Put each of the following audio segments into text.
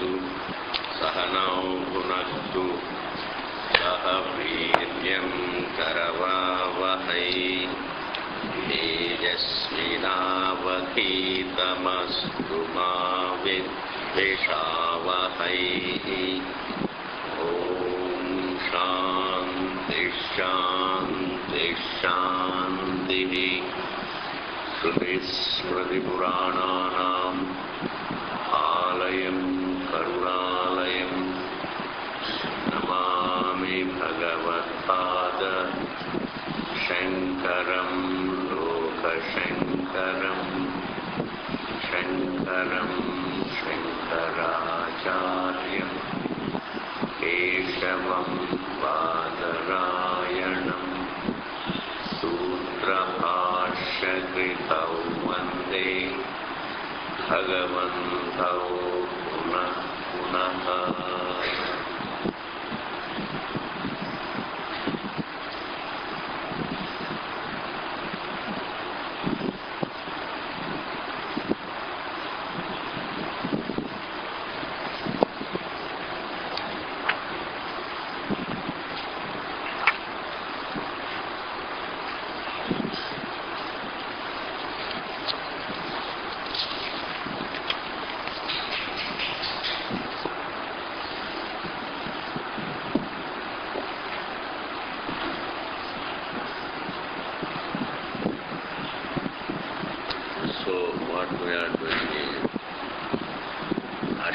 भवतु सहनौ भुनक्तु सह वीर्यं करवावहै तेजस्विनावधीतमस्तु मा विद्विषावहै ॐ शान्ति शान्ति शान्तिः श्रुतिस्मृतिपुराणानाम् आलयं करुणालयं नमामि भगवत्पाद शङ्करं लोकशङ्करं शङ्करं शङ्कराचार्यं केशवं बादरायणं सूत्रभाष्यकृतौ वन्दे भगवन्तौ पुनः पुनः।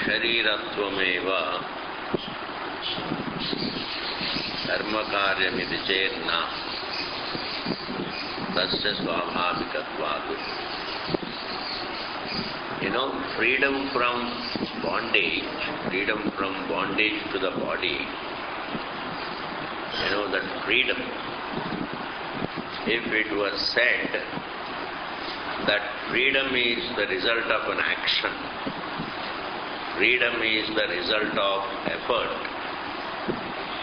शरीरत्वमेव कर्मकार्यमिति चेन्न तस्य स्वाभाविकत्वात्. Freedom from bondage to the body, that freedom, if it was said that freedom is the result of an action, freedom is the result of effort,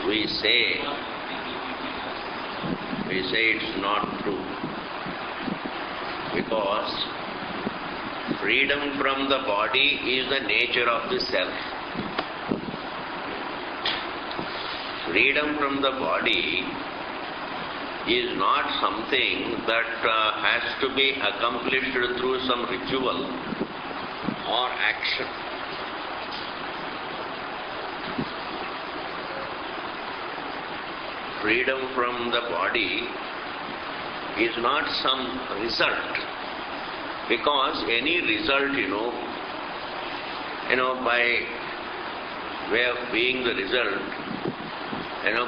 we say it's not true, because freedom from the body is the nature of the self. Freedom from the body is not something that has to be accomplished through some ritual or action. Freedom from the body is not some result, because any result, by way of being the result,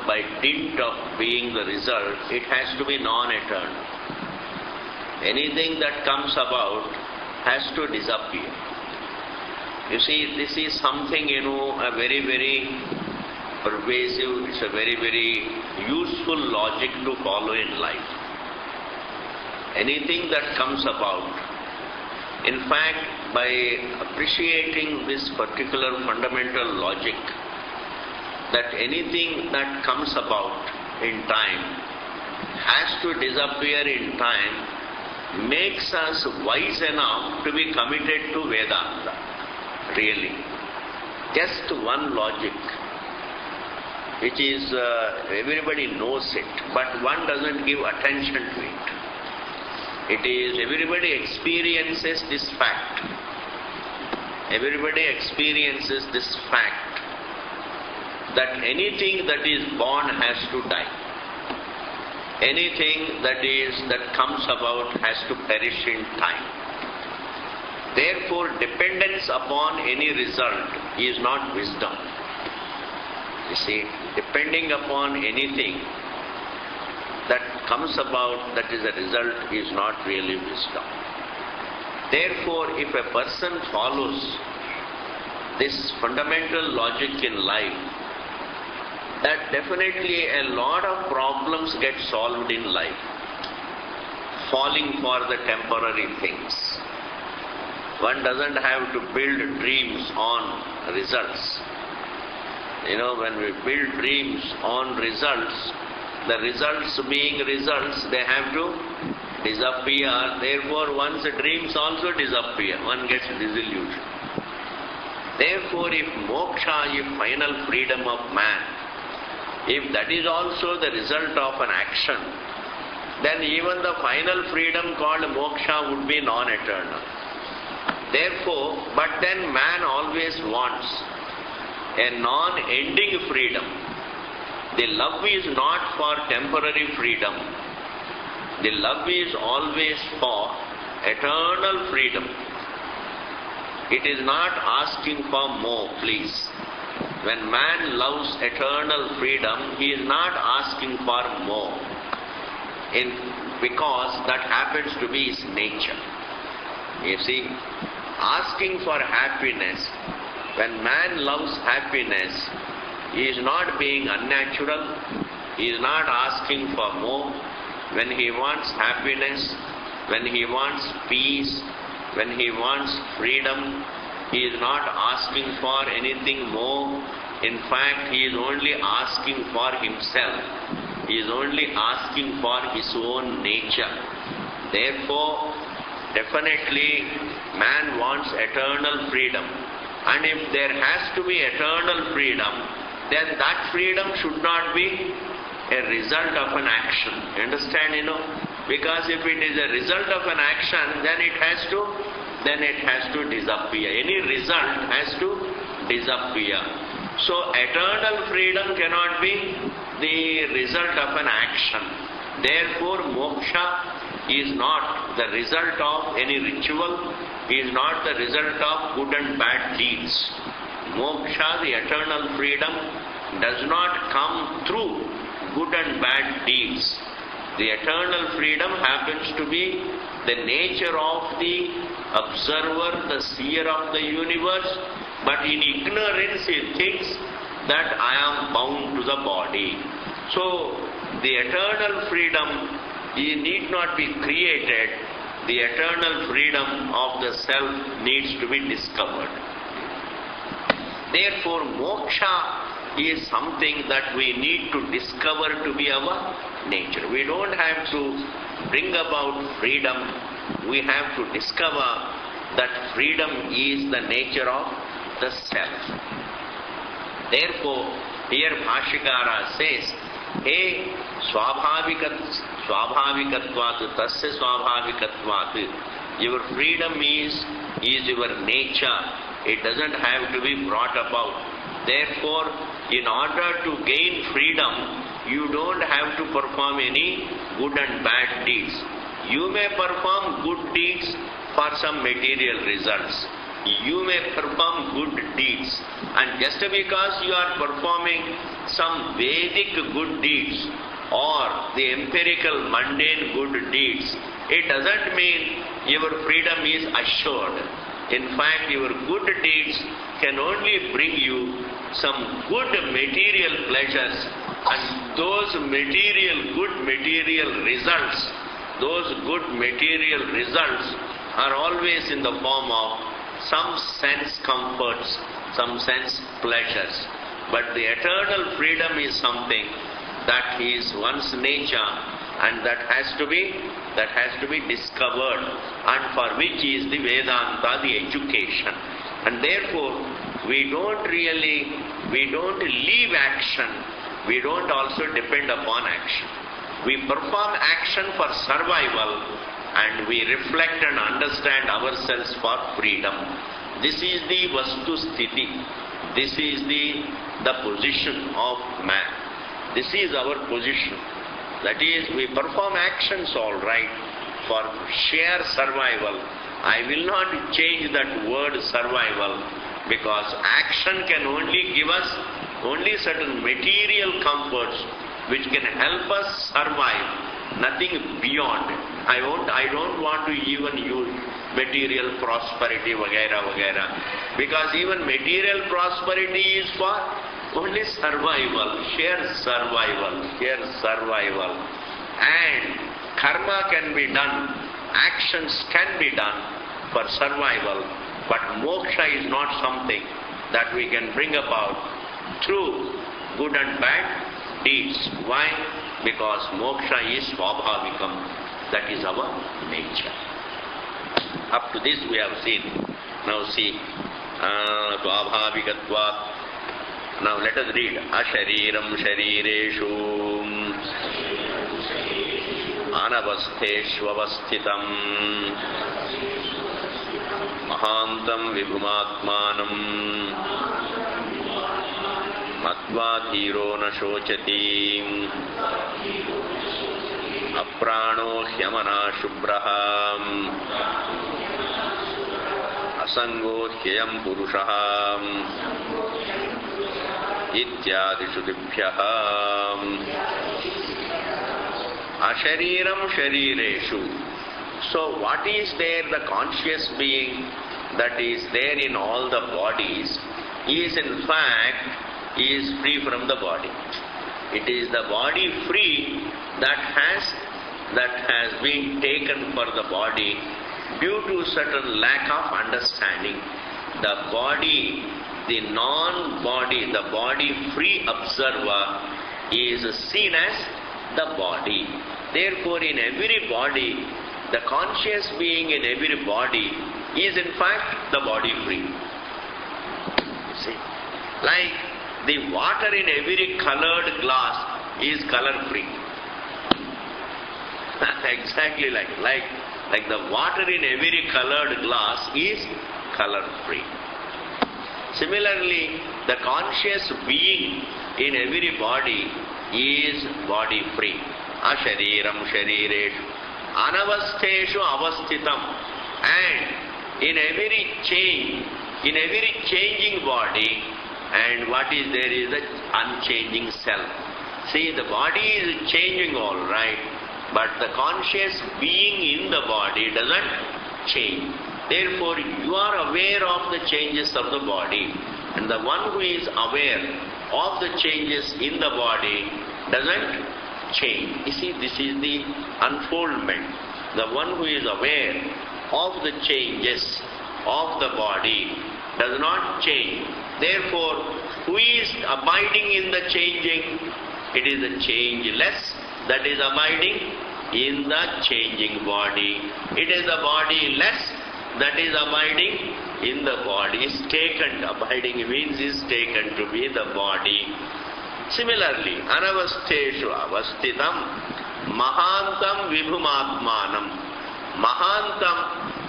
by dint of being the result, it has to be non-eternal. Anything that comes about has to disappear. You see, this is something, a very, very pervasive, it's a very, very useful logic to follow in life. Anything that comes about, in fact, by appreciating this particular fundamental logic, that anything that comes about in time has to disappear in time, makes us wise enough to be committed to Vedanta, really. Just one logic, which is, everybody knows it, but one doesn't give attention to it. It is, everybody experiences this fact. Everybody experiences this fact that anything that is born has to die. Anything that comes about has to perish in time. Therefore, dependence upon any result is not wisdom. You see, depending upon anything that comes about, that is a result, is not really wisdom. Therefore, if a person follows this fundamental logic in life, that definitely a lot of problems get solved in life, falling for the temporary things. One doesn't have to build dreams on results. When we build dreams on results, the results being results, they have to disappear. Therefore, one's dreams also disappear. One gets disillusioned. Therefore, if moksha is final freedom of man, if that is also the result of an action, then even the final freedom called moksha would be non-eternal. Therefore, but then man always wants a non-ending freedom. The love is not for temporary freedom. The love is always for eternal freedom. It is not asking for more, please. When man loves eternal freedom, he is not asking for more, because that happens to be his nature. You see, asking for happiness, when man loves happiness, he is not being unnatural, he is not asking for more. When he wants happiness, when he wants peace, when he wants freedom, he is not asking for anything more. In fact, he is only asking for himself. He is only asking for his own nature. Therefore, definitely, man wants eternal freedom. And if there has to be eternal freedom, then that freedom should not be a result of an action. You understand, Because if it is a result of an action, then it has to disappear. Any result has to disappear. So eternal freedom cannot be the result of an action. Therefore, moksha is not the result of any ritual, is not the result of good and bad deeds. Moksha, the eternal freedom, does not come through good and bad deeds. The eternal freedom happens to be the nature of the observer, the seer of the universe, but in ignorance he thinks that I am bound to the body. So, the eternal freedom need not be created. The eternal freedom of the self needs to be discovered. Therefore, moksha is something that we need to discover to be our nature. We don't have to bring about freedom. We have to discover that freedom is the nature of the self. Therefore, here Bhashyakara says, Hey, swabhavikatvat, tasya swabhavikatvat. Your freedom is your nature. It doesn't have to be brought about. Therefore, in order to gain freedom, you don't have to perform any good and bad deeds. You may perform good deeds for some material results. You may perform good deeds, and just because you are performing some Vedic good deeds or the empirical mundane good deeds, it doesn't mean your freedom is assured. In fact, your good deeds can only bring you some good material pleasures, and those good material results are always in the form of some sense comforts, some sense pleasures. But the eternal freedom is something that is one's nature, and that has to be discovered, and for which is the Vedanta, the education. And therefore, we don't leave action, we don't also depend upon action. We perform action for survival, and we reflect and understand ourselves for freedom. This is the vastu sthiti. This is the position of man. This is our position. That is, we perform actions all right for sheer survival. I will not change that word survival, because action can only give us certain material comforts which can help us survive, nothing beyond. I don't want to even use material prosperity, vagaira, because even material prosperity is for only survival, sheer survival. And karma can be done, actions can be done for survival, but moksha is not something that we can bring about through good and bad deeds. Why? Because moksha is swabhavikam, that is our nature. Up to this we have seen. Now see, Swabhavikatvat. Now let us read. Ashariram sharireshu anavastheshvavasthitam mahantam vibhumatmanam matvathiro na shochati aprano hyamana shubraham asango hyayam purushaham ityadishu dibhyaham. Ashariram sharireshu. So what is there, the conscious being that is there in all the bodies is in fact free from the body. It is the body free that has been taken for the body due to certain lack of understanding. The body, the non-body, the body-free observer is seen as the body. Therefore, in every body, the conscious being in every body is in fact the body-free. See, like the water in every colored glass is color-free. Exactly like the water in every colored glass is color-free. Similarly, the conscious being in every body is body-free. Ashariram sharireshu anavastheshu avasthitam. And in every changing body, and what is there is the unchanging self. See, the body is changing all right, but the conscious being in the body doesn't change. Therefore, you are aware of the changes of the body, and the one who is aware of the changes in the body doesn't change. You see, this is the unfoldment. The one who is aware of the changes of the body does not change. Therefore, who is abiding in the changing? It is the changeless that is abiding in the changing body. It is the bodiless that is abiding in the body. Is taken, abiding means is taken to be the body. Similarly, anavastheshu avasthitam mahantam vibhumatmanam. Mahantam,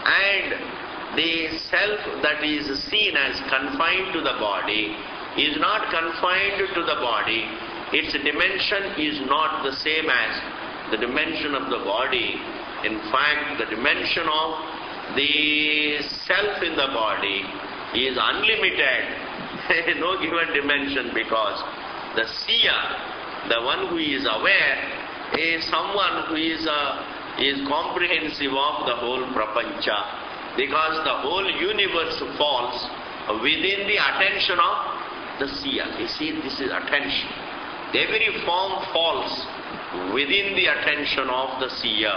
and the self that is seen as confined to the body is not confined to the body. Its dimension is not the same as the dimension of the body. In fact, the dimension of the self in the body is unlimited, no given dimension, because the seer, the one who is aware, is someone who is comprehensive of the whole prapancha, because the whole universe falls within the attention of the seer. You see, this is attention. Every form falls within the attention of the seer.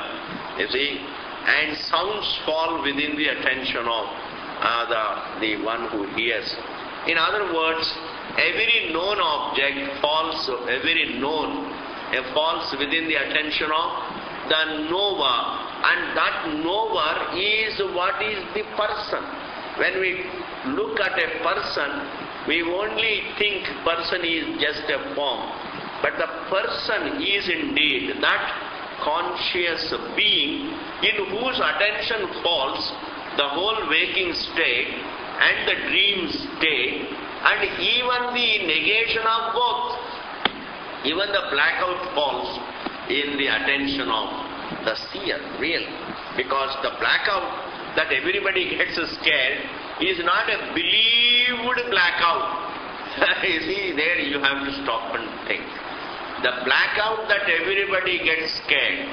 You see, and sounds fall within the attention of the one who hears. In other words, every known object falls within the attention of the knower, and that knower is what is the person. When we look at a person, we only think person is just a form, but the person is indeed that conscious being in whose attention falls the whole waking state and the dream state, and even the negation of both. Even the blackout falls in the attention of the seer, real. Because the blackout that everybody gets scared is not a believed blackout. You see, there you have to stop and think. The blackout that everybody gets scared,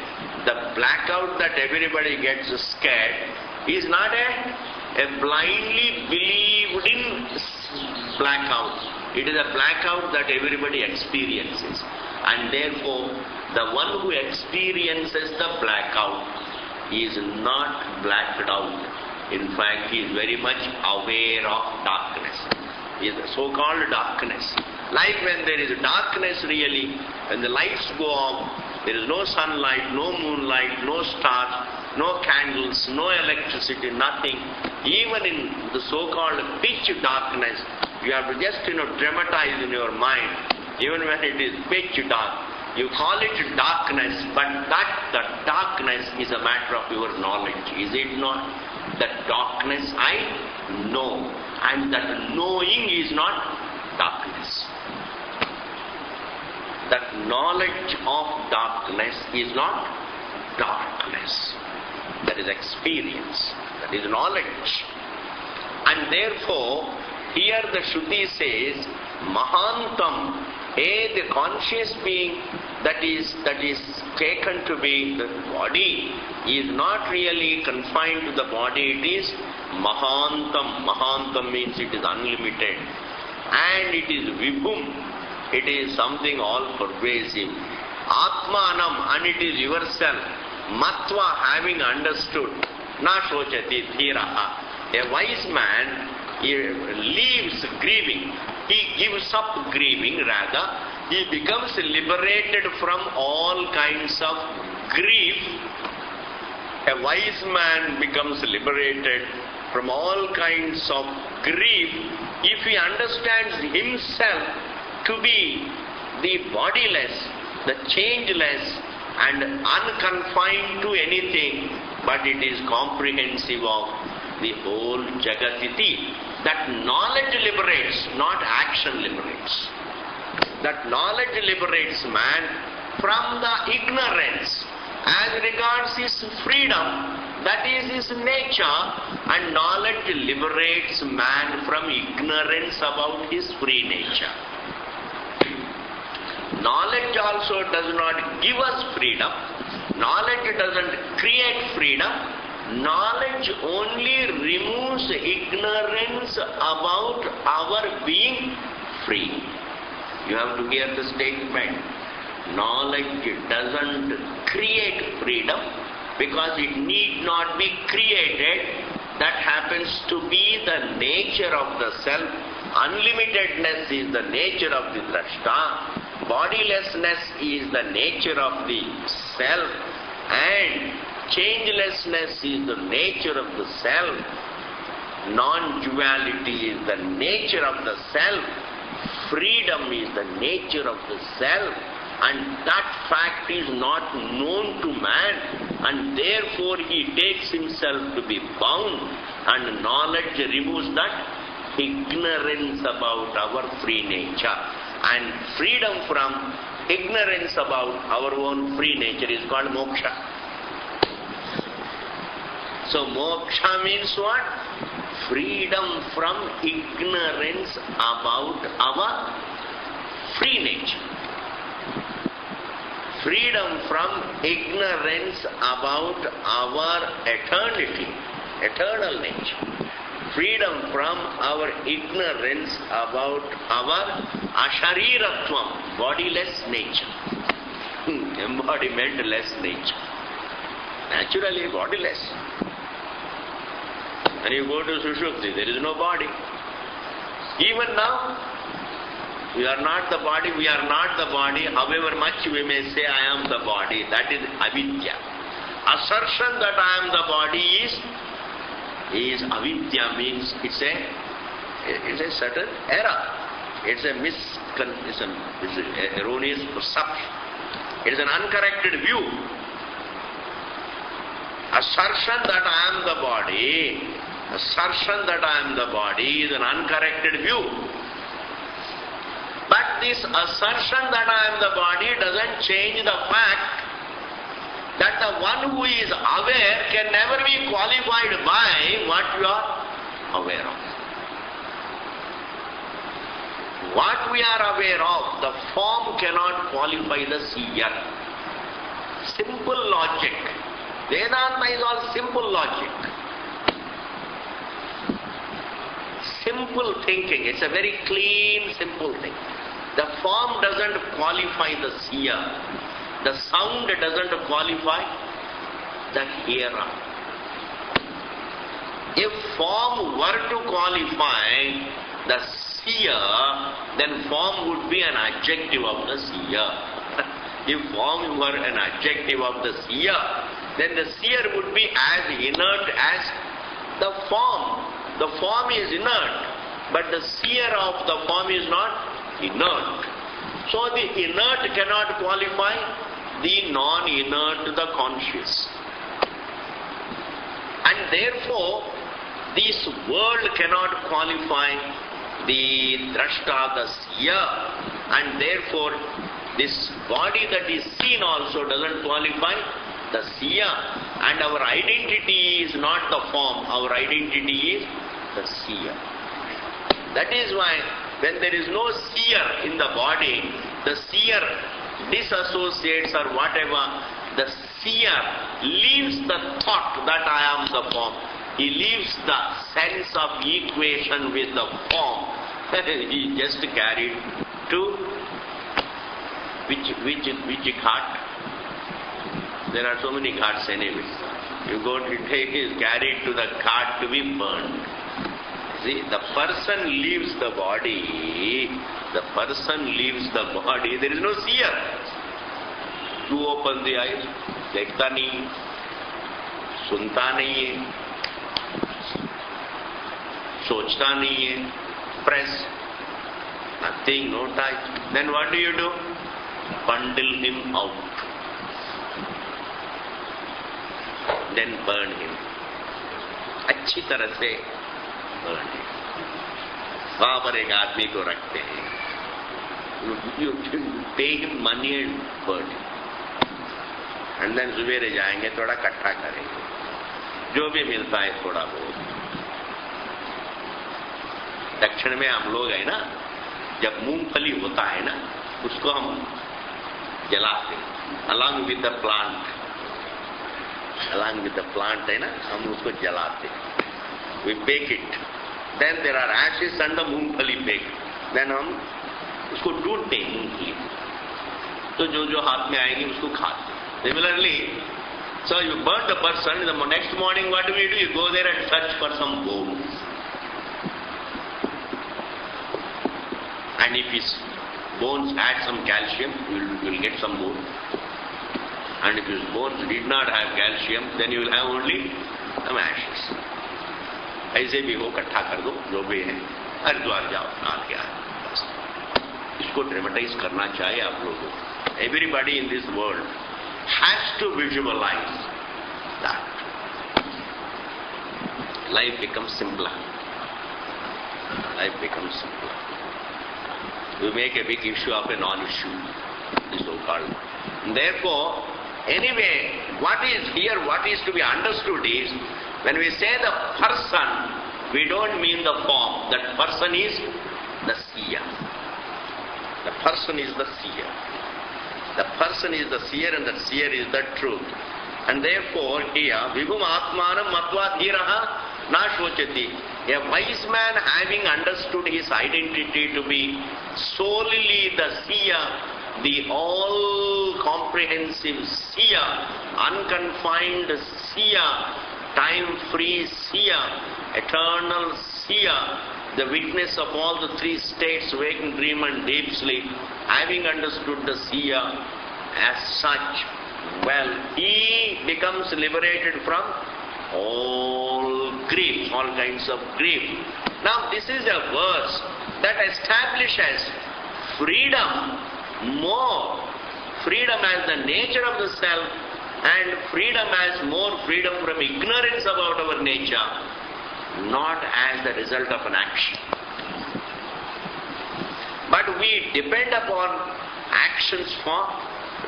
is not a blindly believed in blackout. It is a blackout that everybody experiences. And therefore, the one who experiences the blackout is not blacked out. In fact, he is very much aware of darkness. He is the so-called darkness. Like when there is darkness really, when the lights go off, there is no sunlight, no moonlight, no stars, no candles, no electricity, nothing. Even in the so-called pitch darkness, you have to just dramatize in your mind. Even when it is pitch dark, you call it darkness, but the darkness is a matter of your knowledge, is it not? That darkness I know, and that knowing is not darkness. That knowledge of darkness is not darkness. That is experience. That is knowledge. And therefore, here the Shruti says, Mahantam, the conscious being that is taken to be the body is not really confined to the body. It is Mahantam. Mahantam means it is unlimited. And it is Vibhum. It is something all-pervasive. Atmanam, and it is yourself. Matva, having understood. Na shochati dhiraha. A wise man leaves grieving. He gives up grieving, rather. He becomes liberated from all kinds of grief. A wise man becomes liberated from all kinds of grief if he understands himself to be the bodiless, the changeless, and unconfined to anything, but it is comprehensive of the whole Jagatiti. That knowledge liberates, not action liberates. That knowledge liberates man from the ignorance as regards his freedom, that is his nature, and knowledge liberates man from ignorance about his free nature. Knowledge also does not give us freedom. Knowledge doesn't create freedom. Knowledge only removes ignorance about our being free. You have to hear the statement. Knowledge doesn't create freedom because it need not be created. That happens to be the nature of the self. Unlimitedness is the nature of the Drashta. Bodilessness is the nature of the self, and changelessness is the nature of the self. Non-duality is the nature of the self. Freedom is the nature of the self, and that fact is not known to man, and therefore he takes himself to be bound, and knowledge removes that ignorance about our free nature. And freedom from ignorance about our own free nature is called moksha. So moksha means what? Freedom from ignorance about our free nature. Freedom from ignorance about our eternity, eternal nature. Freedom from our ignorance about our ashariratvam, bodiless nature, embodiment-less nature. Naturally bodiless. When you go to Sushupti, there is no body. Even now, we are not the body, we are not the body, however much we may say I am the body, that is avidya. Assertion that I am the body is avidya, means it's a certain error. It's an erroneous perception. It is an uncorrected view. Assertion that I am the body is an uncorrected view. But this assertion that I am the body doesn't change the fact that the one who is aware can never be qualified by what you are aware of. What we are aware of, the form cannot qualify the seer. Simple logic. Vedanta is all simple logic. Simple thinking. It's a very clean, simple thing. The form doesn't qualify the seer. The sound doesn't qualify the hearer. If form were to qualify the seer, then form would be an adjective of the seer. If form were an adjective of the seer, then the seer would be as inert as The form is inert, but the seer of the form is not inert. So the inert cannot qualify the non-inert, the conscious. And therefore, this world cannot qualify the drashta, the seer, and therefore this body that is seen also doesn't qualify the seer, and our identity is not the form, our identity is the seer. That is why when there is no seer in the body, the seer disassociates or whatever, the seer leaves the thought that I am the form. He leaves the sense of equation with the form. He just carried to which ghat? There are so many ghats anyway. You go to take is carried to the ghat to be burned. See, the person leaves the body. The person leaves the body. There is no seer. You open the eyes, dekhta nahi, sunta nahi hai, sochta nahi hai, press, nothing, no touch. Then what do? Bundle him out. Then burn him. अच्छी तरह से burn him. वहां पर एक आदमी को रखते हैं. You pay him money and burn him. And then सवेरे जाएंगे, थोड़ा इकट्ठा करेंगे. जो भी मिलता है थोड़ा बहुत. दक्षिण में हम लोग है ना, जब मूंगफली होता है ना, उसको हम जलाते हैं. Along with the plant. Along with the plant है ना, हम उसको जलाते हैं. We bake it. Then there are ashes and the मूंगफली bake. Then हम उसको ढूंढते हैं मूंगफली. तो जो हाथ में आएगी उसको खाते. Similarly, so you burn the person. The next morning, what do? You go there and search for some bones. And if his bones had some calcium, you will get some bones. And if his bones did not have calcium, then you will have only some ashes. ऐसे भी हो, इकट्ठा कर दो, जो भी है, हरिद्वार जाओ, नहा के आओ. इसको ड्रामेटाइज करना चाहिए आप लोगों को. Everybody in this world has to visualize that. Life becomes simpler. Life becomes simpler. We make a big issue of a non-issue, the so-called. Therefore, anyway, what is here, what is to be understood is, when we say the person, we don't mean the form. That person is the seer. The person is the seer. The person is the seer, and that seer is the truth. And therefore, here, Vibhum Atmanam Matva Dhiraha Na Shochati. A wise man, having understood his identity to be solely the seer, the all-comprehensive seer, unconfined seer, time-free seer, eternal seer, the witness of all the three states, waking, dream and deep sleep, having understood the seer as such, well, he becomes liberated from all grief, all kinds of grief. Now, this is a verse that establishes freedom more, freedom as the nature of the self, and freedom as more freedom from ignorance about our nature, not as the result of an action. But we depend upon actions for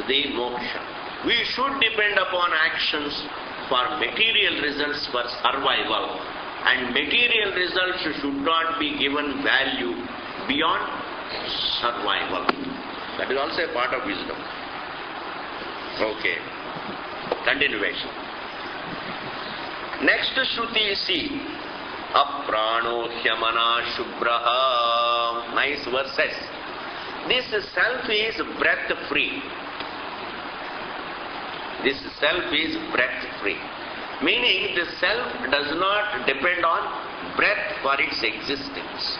the moksha. We should depend upon actions for material results, for survival. And material results should not be given value beyond survival. That is also a part of wisdom. Okay. Continuation. Next Shruti, see. Aprano hyamana shubraha. Nice verses. This self is breath free. This self is breath free. Meaning the self does not depend on breath for its existence.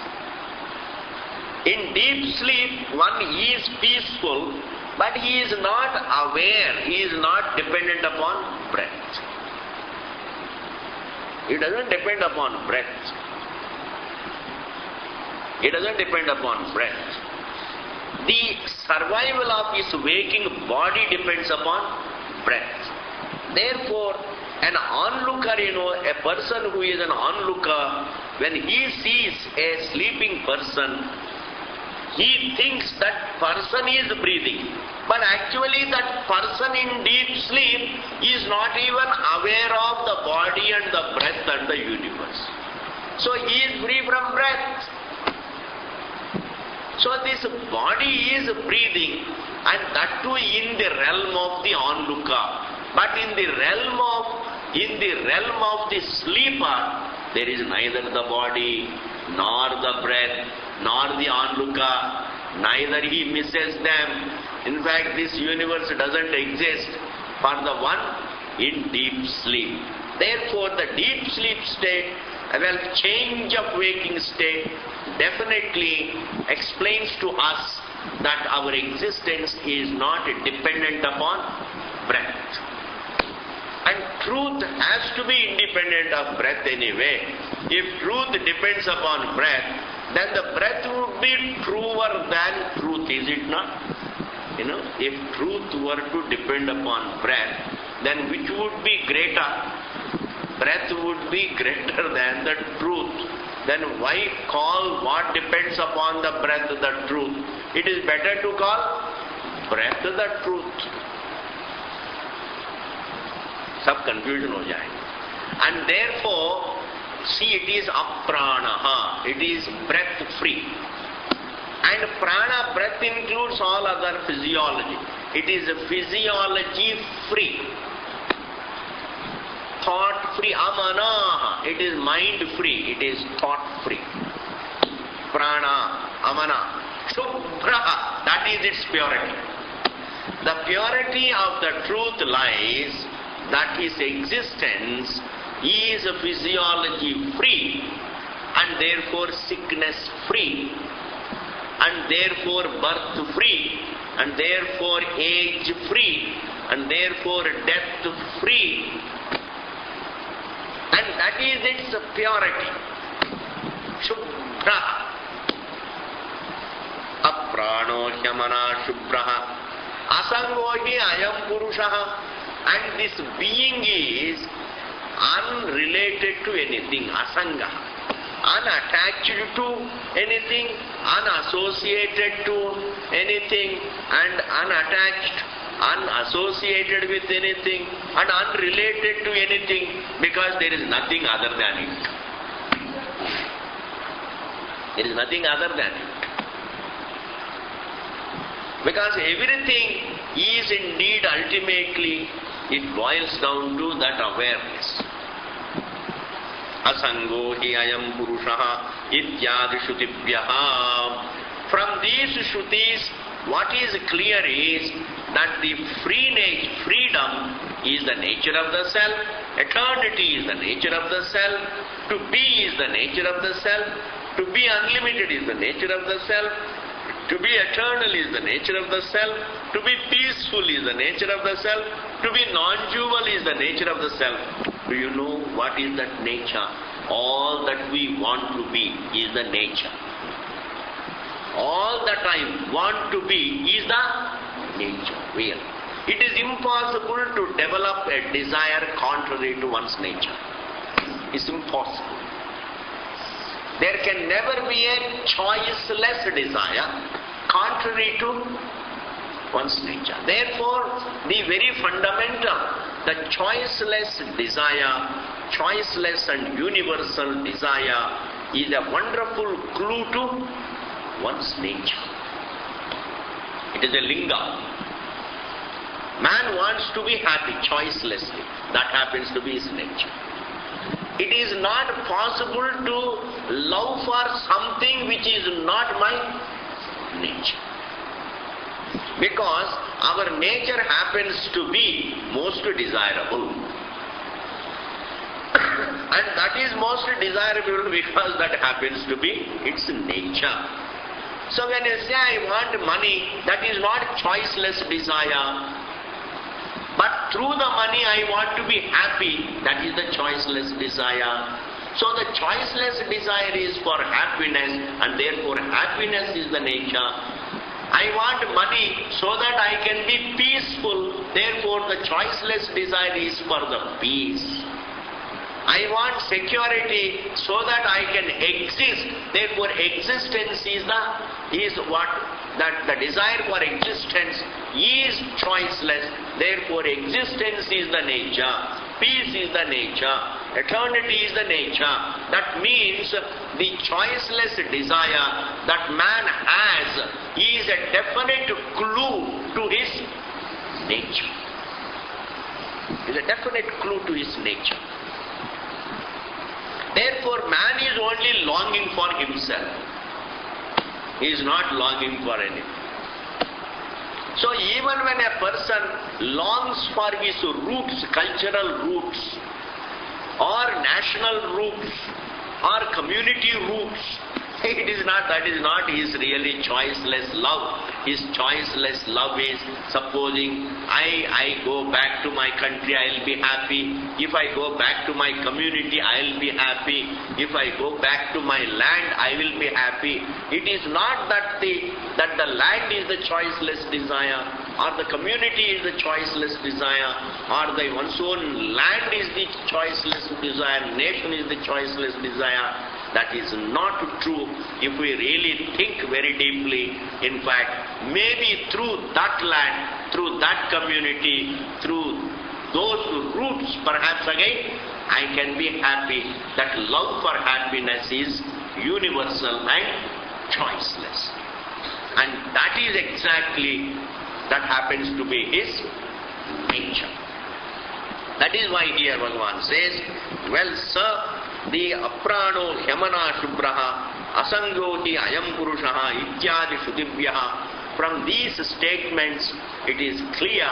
In deep sleep, one is peaceful, but he is not aware, he is not dependent upon breath. It doesn't depend upon breath. It doesn't depend upon breath. The survival of his waking body depends upon breath. Therefore, an onlooker, a person who is an onlooker, when he sees a sleeping person, he thinks that person is breathing. But actually that person in deep sleep is not even aware of the body and the breath and the universe. So he is free from breath. So this body is breathing, and that too in the realm of the onlooker. But in the realm of the sleeper, there is neither the body, nor the breath, nor the onlooker. Neither he misses them. In fact, this universe doesn't exist for the one in deep sleep. Therefore, the deep sleep state, change of waking state, definitely explains to us that our existence is not dependent upon breath. And truth has to be independent of breath anyway. If truth depends upon breath, then the breath would be truer than truth, is it not? If truth were to depend upon breath, then which would be greater? Breath would be greater than the truth. Then why call what depends upon the breath the truth? It is better to call breath the truth. Sab confusion ho jayega. And therefore, see, it is apranaha, it is breath free. And prana, breath includes all other physiology. It is physiology free. Thought free, amana, it is mind free, it is thought free. Prana, amana, shubhra, that is its purity. The purity of the truth lies that his existence is physiology free, and therefore sickness free, and therefore birth free, and therefore age free, and therefore death free. And that is its purity. Shubhra. Aprano hyamana shubhra. Asango hi ayam purushaha. And this being is unrelated to anything, asanga. Unattached to anything, unassociated to anything, and unattached, unassociated with anything, and unrelated to anything, because there is nothing other than it. There is nothing other than it. Because everything is indeed ultimately, it boils down to that awareness. Asango hi ayam purushaha ityadi shrutibhyaha. From these shrutis, what is clear is that the freedom is the nature of the self, eternity is the nature of the self, to be is the nature of the self, to be unlimited is the nature of the self, to be eternal is the nature of the self, to be peaceful is the nature of the self, to be non-dual is the nature of the self. Do you know what is that nature? All that we want to be is the nature. All that I want to be is the nature, real. It is impossible to develop a desire contrary to one's nature. It's impossible. There can never be a choiceless desire contrary to one's nature. Therefore, the very fundamental, the choiceless desire, choiceless and universal desire is a wonderful clue to one's nature. It is a linga. Man wants to be happy choicelessly. That happens to be his nature. It is not possible to love for something which is not my nature. Because our nature happens to be most desirable. And that is most desirable because that happens to be its nature. So when you say I want money, that is not choiceless desire. But through the money I want to be happy. That is the choiceless desire. So the choiceless desire is for happiness, and therefore happiness is the nature. I want money so that I can be peaceful. Therefore the choiceless desire is for the peace. I want security so that I can exist. Therefore existence is the desire for existence is choiceless. Therefore existence is the nature. Peace is the nature. Eternity is the nature. That means the choiceless desire that man has is a definite clue to his nature. Is a definite clue to his nature. Therefore man is only longing for himself. He is not longing for anything. So even when a person longs for his roots, cultural roots, or national roots, or community roots, that is not his really choiceless love. His choiceless love is, supposing I go back to my country, I will be happy. If I go back to my community, I will be happy. If I go back to my land, I will be happy. It is not that the land is the choiceless desire, or the community is the choiceless desire, or one's own land is the choiceless desire, nation is the choiceless desire. That is not true if we really think very deeply. In fact, maybe through that land, through that community, through those roots, perhaps again, I can be happy. That love for happiness is universal and choiceless. And that is exactly, that happens to be his nature. That is why here Bhagavan says, well, sir, the aprano hyamana shubraha asangoti ayam purushaha ityadi shudibhyaha. From these statements it is clear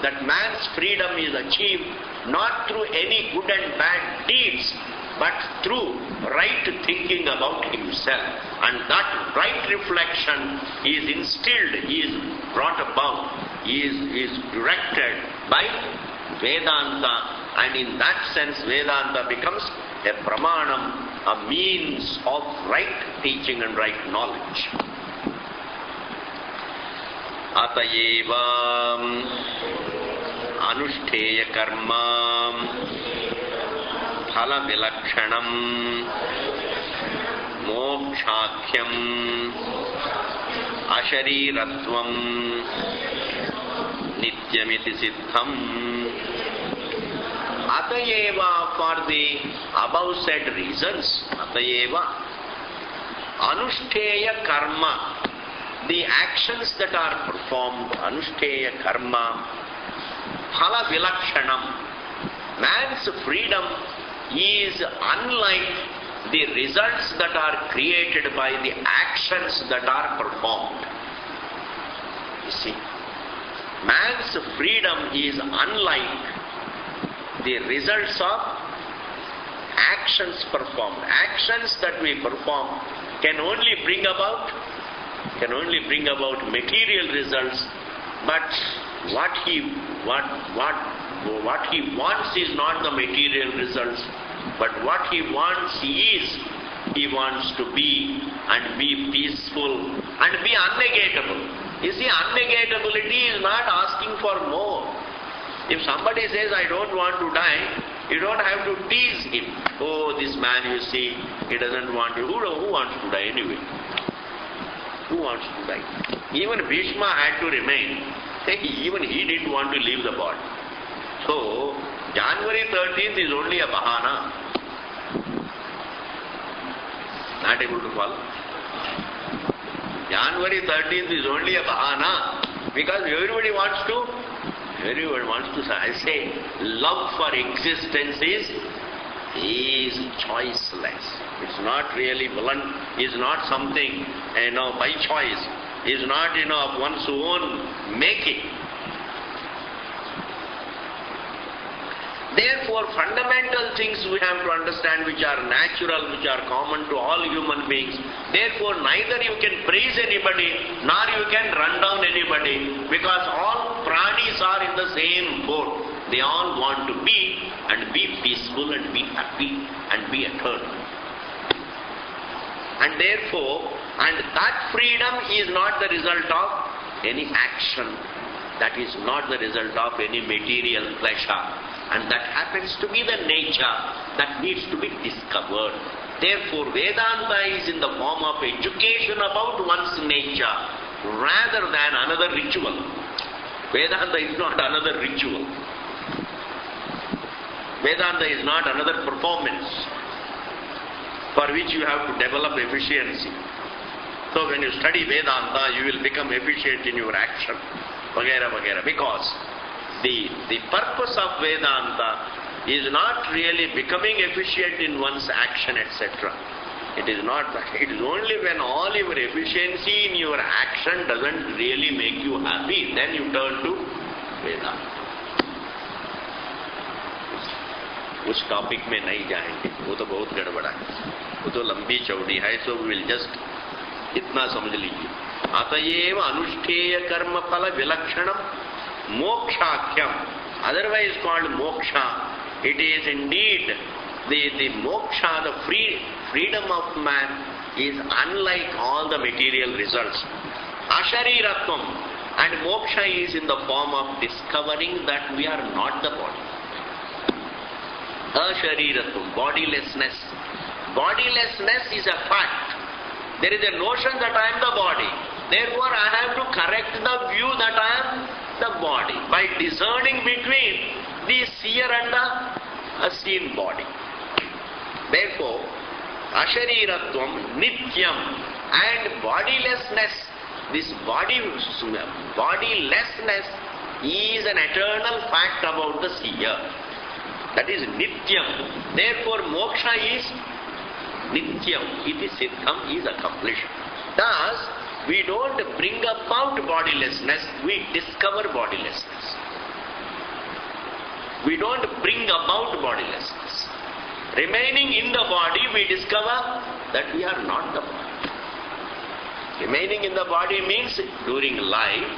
that man's freedom is achieved not through any good and bad deeds, but through right thinking about himself. And that right reflection is instilled, is brought about, is directed by Vedanta, and in that sense Vedanta becomes a pramanam, a means of right teaching and right knowledge. Atayeva anushtheya karma phala vilakshanam mokshakhyam ashariratvam nityamiti siddham. Atayeva, for the above said reasons, Atayeva, anushtheya karma, the actions that are performed, anushtheya karma, phala vilakshanam, man's freedom is unlike the results that are created by the actions that are performed. You see, man's freedom is unlike the results of actions performed. Actions that we perform can only bring about material results, but what he wants is not the material results, but what he wants is, he wants to be and be peaceful and be unnegatable. You see, unnegatability is not asking for more. If somebody says, I don't want to die, you don't have to tease him. Oh, this man, you see, he doesn't want to. Who wants to die anyway? Who wants to die? Even Bhishma had to remain. Even he didn't want to leave the body. So, January 13th is only a bahana. Not able to follow? January 13th is only a bahana because everybody wants to. Everyone wants to. I say, love for existence is choiceless. It's not really blunt. Is not something by choice. Is not of one's own making. Therefore, fundamental things we have to understand which are natural, which are common to all human beings. Therefore, neither you can praise anybody, nor you can run down anybody, because all pranis are in the same boat. They all want to be and be peaceful and be happy and be eternal. And therefore, and that freedom is not the result of any action. That is not the result of any material pleasure. And that happens to be the nature that needs to be discovered. Therefore, Vedanta is in the form of education about one's nature rather than another ritual. Vedanta is not another ritual. Vedanta is not another performance for which you have to develop efficiency. So when you study Vedanta, you will become efficient in your action, vagera, vagera, because the purpose of Vedanta is not really becoming efficient in one's action, etc. It is not that. It is only when all your efficiency in your action doesn't really make you happy, then you turn to Vedanta. उस topic में नहीं जाएंगे, वो तो बहुत गड़बड़ा है, वो तो लंबी चौड़ी है, सो विल जस्ट इतना समझ लीजिए. अतएव अनुष्ठेय कर्म फल विलक्षणम मोक्षाख्यम, otherwise called moksha. It is indeed the moksha, the freedom of man is unlike all the material results. Ashariratvam, and moksha is in the form of discovering that we are not the body. Ashariratvam, bodilessness. Bodilessness is a fact. There is a notion that I am the body. Therefore, I have to correct the view that I am the body by discerning between the seer and the seen body. Therefore, ashariratvam nityam, and bodilessness, this bodilessness is an eternal fact about the seer. That is nityam. Therefore, moksha is nityam, iti siddham, is accomplished. Thus, we don't bring about bodilessness, we discover bodilessness. We don't bring about bodilessness. Remaining in the body, we discover that we are not the body. Remaining in the body means during life,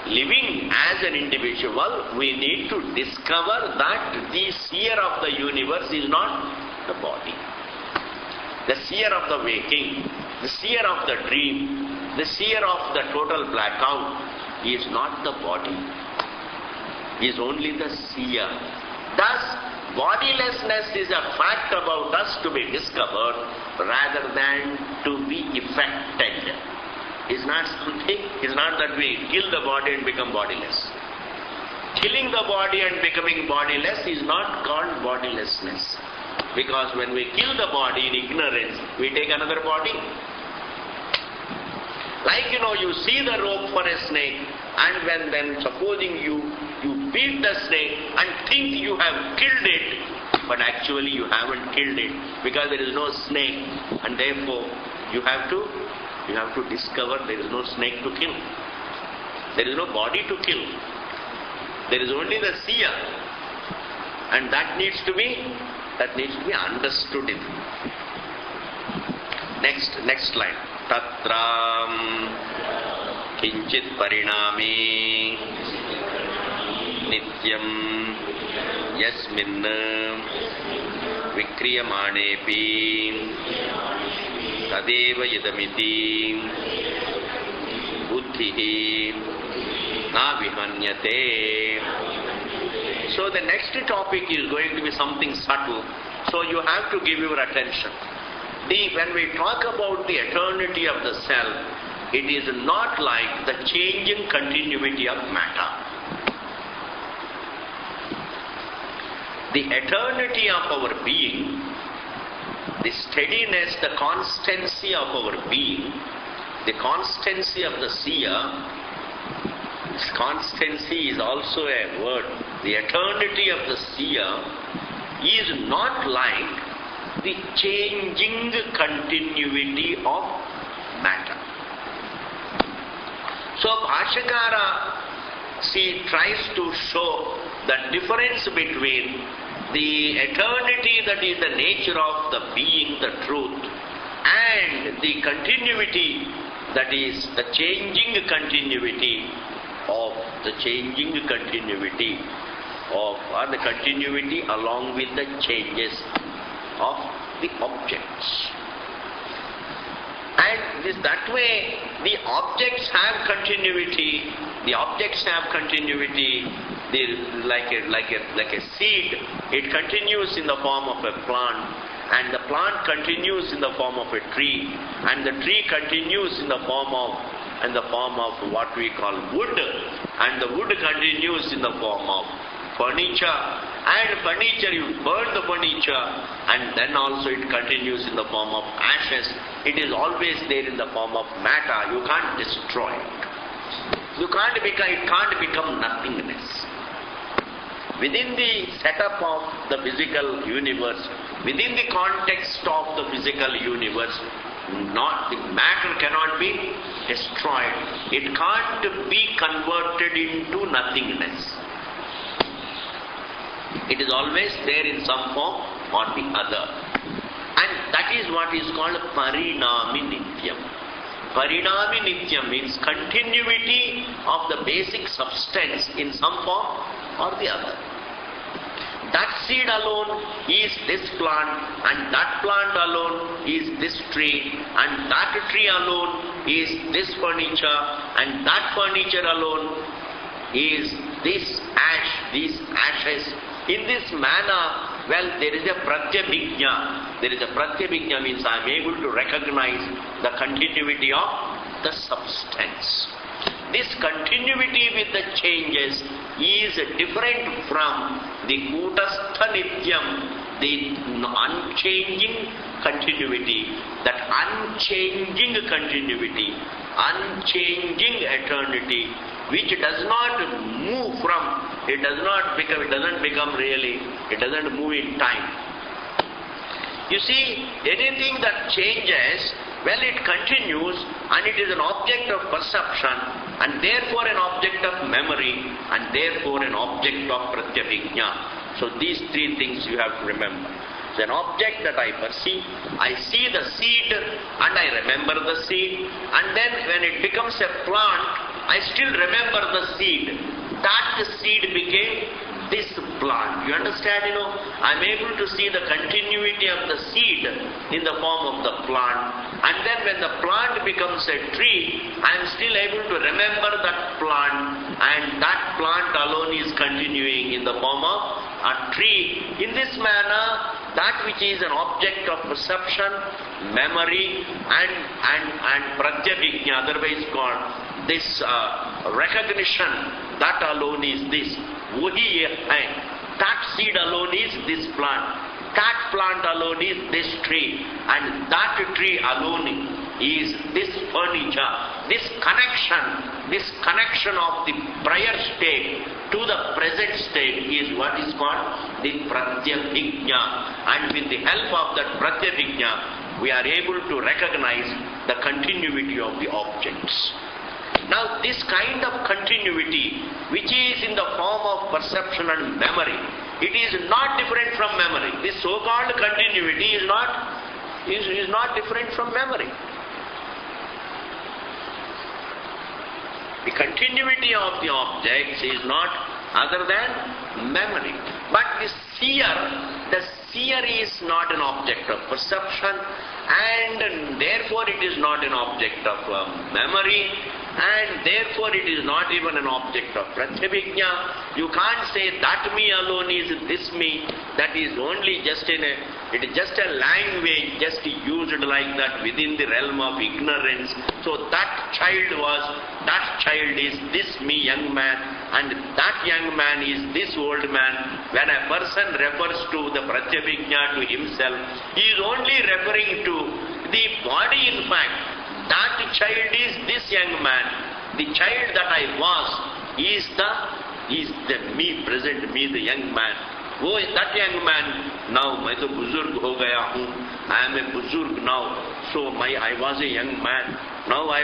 living as an individual, we need to discover that the seer of the universe is not the body. The seer of the waking, the seer of the dream, the seer of the total blackout is not the body. He is only the seer. Thus, bodilessness is a fact about us to be discovered rather than to be effected. It's not something, it's not that we kill the body and become bodiless. Killing the body and becoming bodiless is not called bodilessness. Because when we kill the body in ignorance, we take another body. Like you see the rope for a snake, and when then supposing you beat the snake and think you have killed it, but actually you haven't killed it because there is no snake, and therefore you have to discover there is no snake to kill. There is no body to kill. There is only the seer, and that needs to be understood. Next line. Tatram kinchit parinami nityam yasmin vikriyamanepi tadeva idamiti buddhihi na vihanyate. So the next topic is going to be something subtle, so you have to give your attention. When we talk about the eternity of the self, it is not like the changing continuity of matter. The eternity of our being, the steadiness, the constancy of our being, the constancy of the seer, constancy is also a word. The eternity of the seer is not like the changing continuity of matter. So Bhashyakara she tries to show the difference between the eternity that is the nature of the being, the truth, and the continuity that is the changing continuity of the or the continuity along with the changes of the objects. And that way the objects have continuity. Like a seed, it continues in the form of a plant, and the plant continues in the form of a tree, and the tree continues in the form of what we call wood, and the wood continues in the form of furniture, and furniture, you burn the furniture, and then also it continues in the form of ashes. It is always there in the form of matter. You can't destroy it. It can't become nothingness. Within the setup of the physical universe, within the context of the physical universe, the matter cannot be destroyed. It can't be converted into nothingness. It is always there in some form or the other. And that is what is called Parinami Nityam. Parinami Nityam means continuity of the basic substance in some form or the other. That seed alone is this plant, and that plant alone is this tree, and that tree alone is this furniture, and that furniture alone is this ash, these ashes. In this manner, there is a pratyabhijna. There is a pratyabhijna means I am able to recognize the continuity of the substance. This continuity with the changes is different from the kutastha nityam, the unchanging continuity, that unchanging continuity, unchanging eternity, which does not move from, it doesn't move in time. You see, anything that changes, it continues, and it is an object of perception, and therefore an object of memory, and therefore an object of pratyabhijna. So these three things you have to remember. It's an object that I perceive, I see the seed, and I remember the seed, and then when it becomes a plant, I still remember the seed. That seed became this plant. You understand, I am able to see the continuity of the seed in the form of the plant. And then when the plant becomes a tree, I am still able to remember that plant, and that plant alone is continuing in the form of a tree. In this manner, that which is an object of perception, memory, and pratyabhijna, otherwise called this recognition, that alone is this. That seed alone is this plant. That plant alone is this tree. And that tree alone is this furniture. This connection of the prior state to the present state is what is called the pratyabhijna. And with the help of that pratyabhijna, we are able to recognize the continuity of the objects. Now this kind of continuity, which is in the form of perception and memory, it is not different from memory. This so-called continuity is not different from memory. The continuity of the objects is not other than memory. But the seer is not an object of perception, and therefore it is not an object of memory, and therefore it is not even an object of pratyabhijna. You can't say that me alone is this me. That is only just it is just a language just used like that within the realm of ignorance. So that child is this me young man, and that young man is this old man. When a person refers to the pratyabhijna to himself, he is only referring to the body. In fact, that child is this young man. The child that I was is the me, present me, the young man. Oh, that young man, now मैं तो बुजुर्ग हो गया हूँ. I am a बुजुर्ग now. So I was a young man. Now I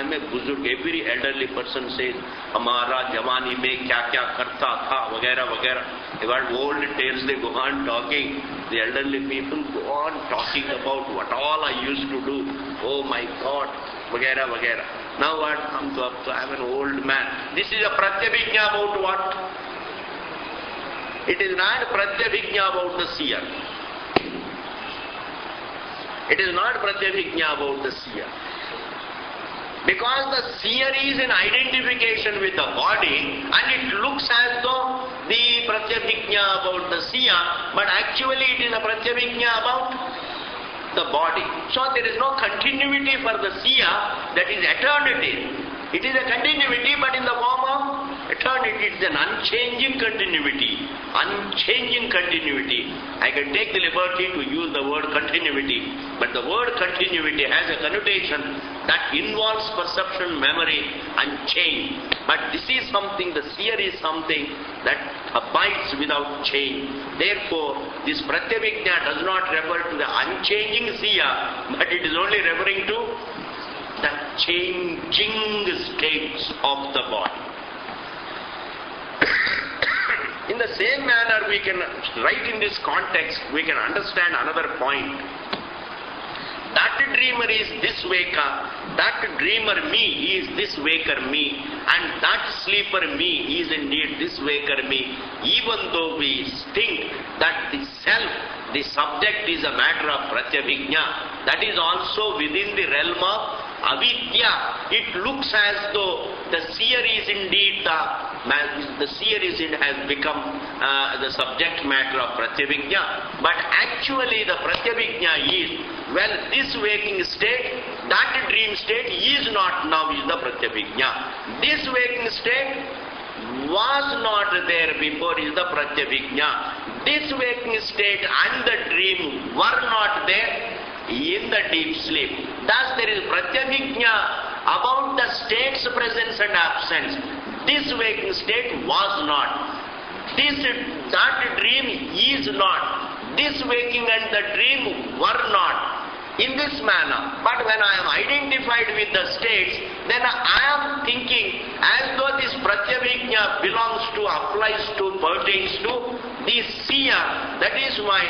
am a buzurg. Every elderly person says, "Hamara jawani mein kya kya karta tha," vagera vagera. About old tales they go on talking. The elderly people go on talking about what all I used to do. Oh my God, vagera vagera. Now what? I am an old man. This is a pratyabhijna about what? It is not pratyabhijna about the seer. It is not pratyabhijna about the seer. Because the seer is in identification with the body and it looks as though the pratyabhijna about the seer, but actually it is a pratyabhijna about the body. So there is no continuity for the seer, that is eternity. It is a continuity, but in the form of eternity. It is an unchanging continuity. Unchanging continuity. I can take the liberty to use the word continuity, but the word continuity has a connotation that involves perception, memory and change. But this is something, the seer is something that abides without change. Therefore, this pratyabhijna does not refer to the unchanging seer, but it is only referring to the changing states of the body. In the same manner, we can, right in this context, we can understand another point. That dreamer is this waker, that dreamer me is this waker me, and that sleeper me is indeed this waker me. Even though we think that the self, the subject is a matter of pratyabhijna, that is also within the realm of avidya. It looks as though the seer is indeed has become the subject matter of pratyabhijna, but actually the pratyabhijna is, well, this waking state, that dream state is not now is the pratyabhijna. This waking state was not there before is the pratyabhijna. This waking state and the dream were not there in the deep sleep. Thus there is pratyabhijna about the state's presence and absence. This waking state was not. That dream is not. This waking and the dream were not. In this manner. But when I am identified with the states, then I am thinking as though this pratyabhijna belongs to, applies to, pertains to the seer. That is why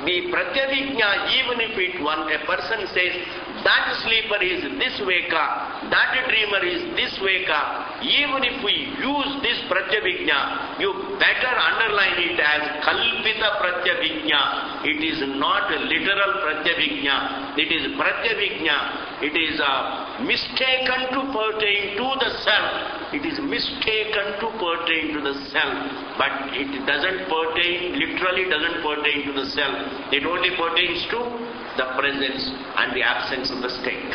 the pratyabhijna, even if a person says that sleeper is this waker, that dreamer is this waker, even if we use this pratyabhijna, you better underline it as kalpita pratyabhijna. It is not a literal pratyabhijna. It is pratyabhijna. It is mistaken to pertain to the self. It is mistaken to pertain to the self, but it doesn't pertain, literally doesn't pertain to the self. It only pertains to the presence and the absence of the state.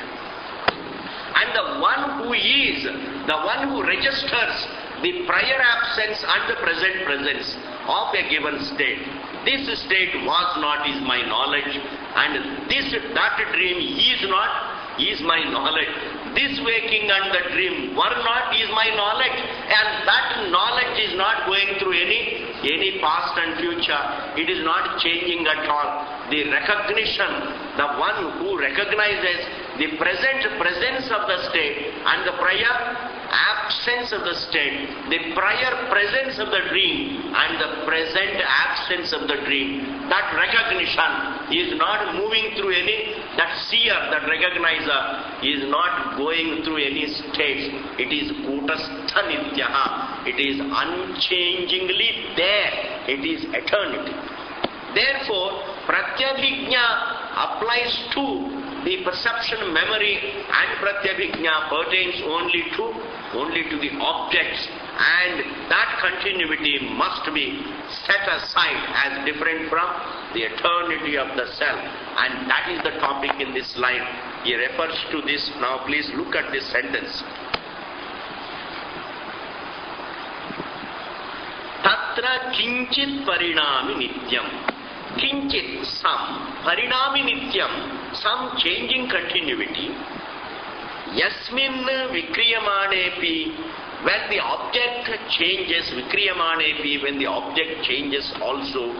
And the one who registers the prior absence and the present presence of a given state. This state was not is my knowledge, and that dream is not is my knowledge. This waking and the dream were not is my knowledge, and that knowledge is not going through any past and future. It is not changing at all. The recognition, the one who recognizes the present presence of the state and the prior absence of the state, the prior presence of the dream and the present absence of the dream, that recognition is not moving through that seer, that recognizer is not going through any states. It is kutastha nityaha. It is unchangingly there. It is eternity. Therefore, pratyabhijna applies to the perception, memory, and pratyabhijna pertains only to the objects, and that continuity must be set aside as different from the eternity of the self. And that is the topic in this line. He refers to this. Now please look at this sentence. Tatra kinchit parinami nityam. Kinchit, some, parinami nityam, some changing continuity. Yasmin vikriyamanepi, when the object changes, vikriyamanepi, when the object changes also.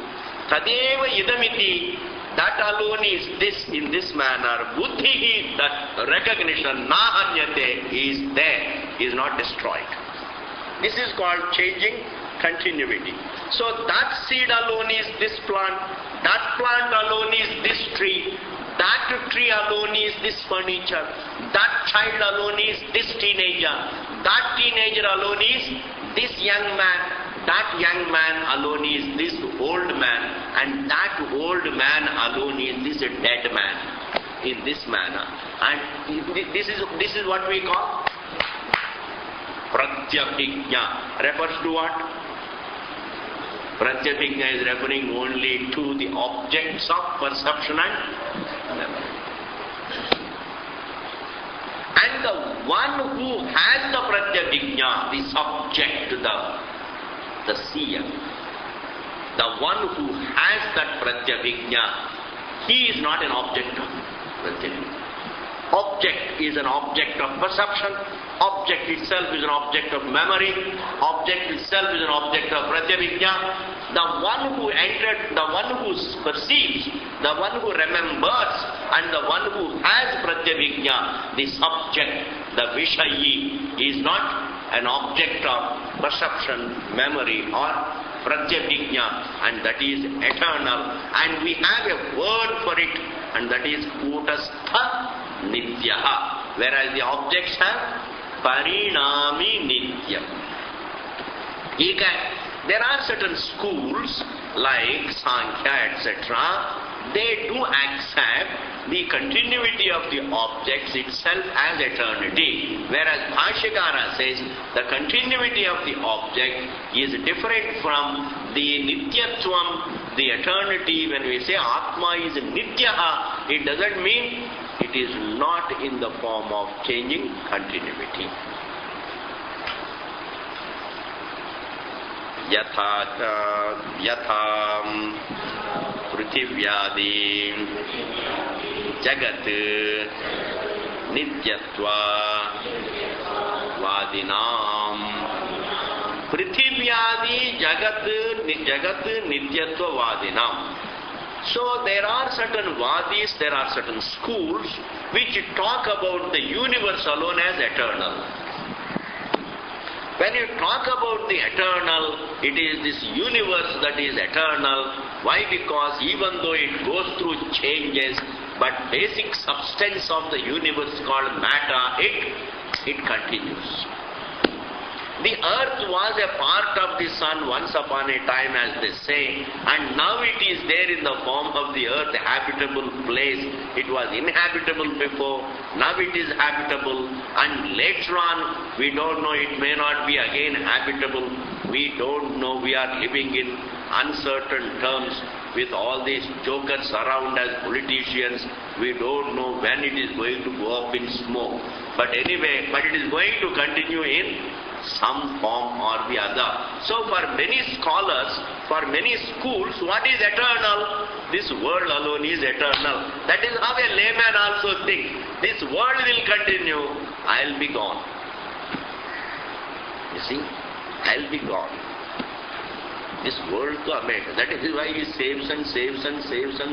Tadeva idamiti, that alone is this in this manner. Buddhi, that recognition, na hanyate, is there, is not destroyed. This is called changing continuity. So that seed alone is this plant, that plant alone is this tree, that tree alone is this furniture, that child alone is this teenager, that teenager alone is this young man, that young man alone is this old man, and that old man alone is this dead man, in this manner. And this is what we call Pratyabhijna. Refers to what? Pratyabhijna is referring only to the objects of perception and memory. And the one who has the Pratyabhijna, the subject, the seer, the one who has that Pratyabhijna, he is not an object of Pratyabhijna. Object is an object of perception. Object itself is an object of memory. Object itself is an object of Pratyabhijna. The one who entered, the one who perceives, the one who remembers, and the one who has Pratyabhijna, the subject, the Vishayi, is not an object of perception, memory, or Pratyabhijna, and that is eternal. And we have a word for it, and that is Kutastha Nityaha, whereas the objects have Parinami Nityam. There are certain schools like Sankhya, etc. They do accept the continuity of the objects itself as eternity, whereas Bhashyakara says the continuity of the object is different from the Nityatvam, the eternity. When we say Atma is Nityaha, it doesn't mean it is not in the form of changing continuity. Yatha Prithiviyadi Jagat Nityatva Vadinam. Prithiviyadi Jagat Nityatva Vadinam. So there are certain vadis, there are certain schools which talk about the universe alone as eternal. When you talk about the eternal, it is this universe that is eternal. Why? Because even though it goes through changes, but basic substance of the universe called matter, it continues. The earth was a part of the sun once upon a time, as they say, and now it is there in the form of the earth, a habitable place. It was inhabitable before, now it is habitable, and later on, we don't know, it may not be again habitable. We don't know, we are living in uncertain terms with all these jokers around as politicians. We don't know when it is going to go up in smoke. But anyway, it is going to continue in some form or the other. So for many scholars, for many schools, what is eternal? This world alone is eternal. That is how a layman also thinks. This world will continue, I'll be gone. You see, I'll be gone. This world to America. That is why he saves and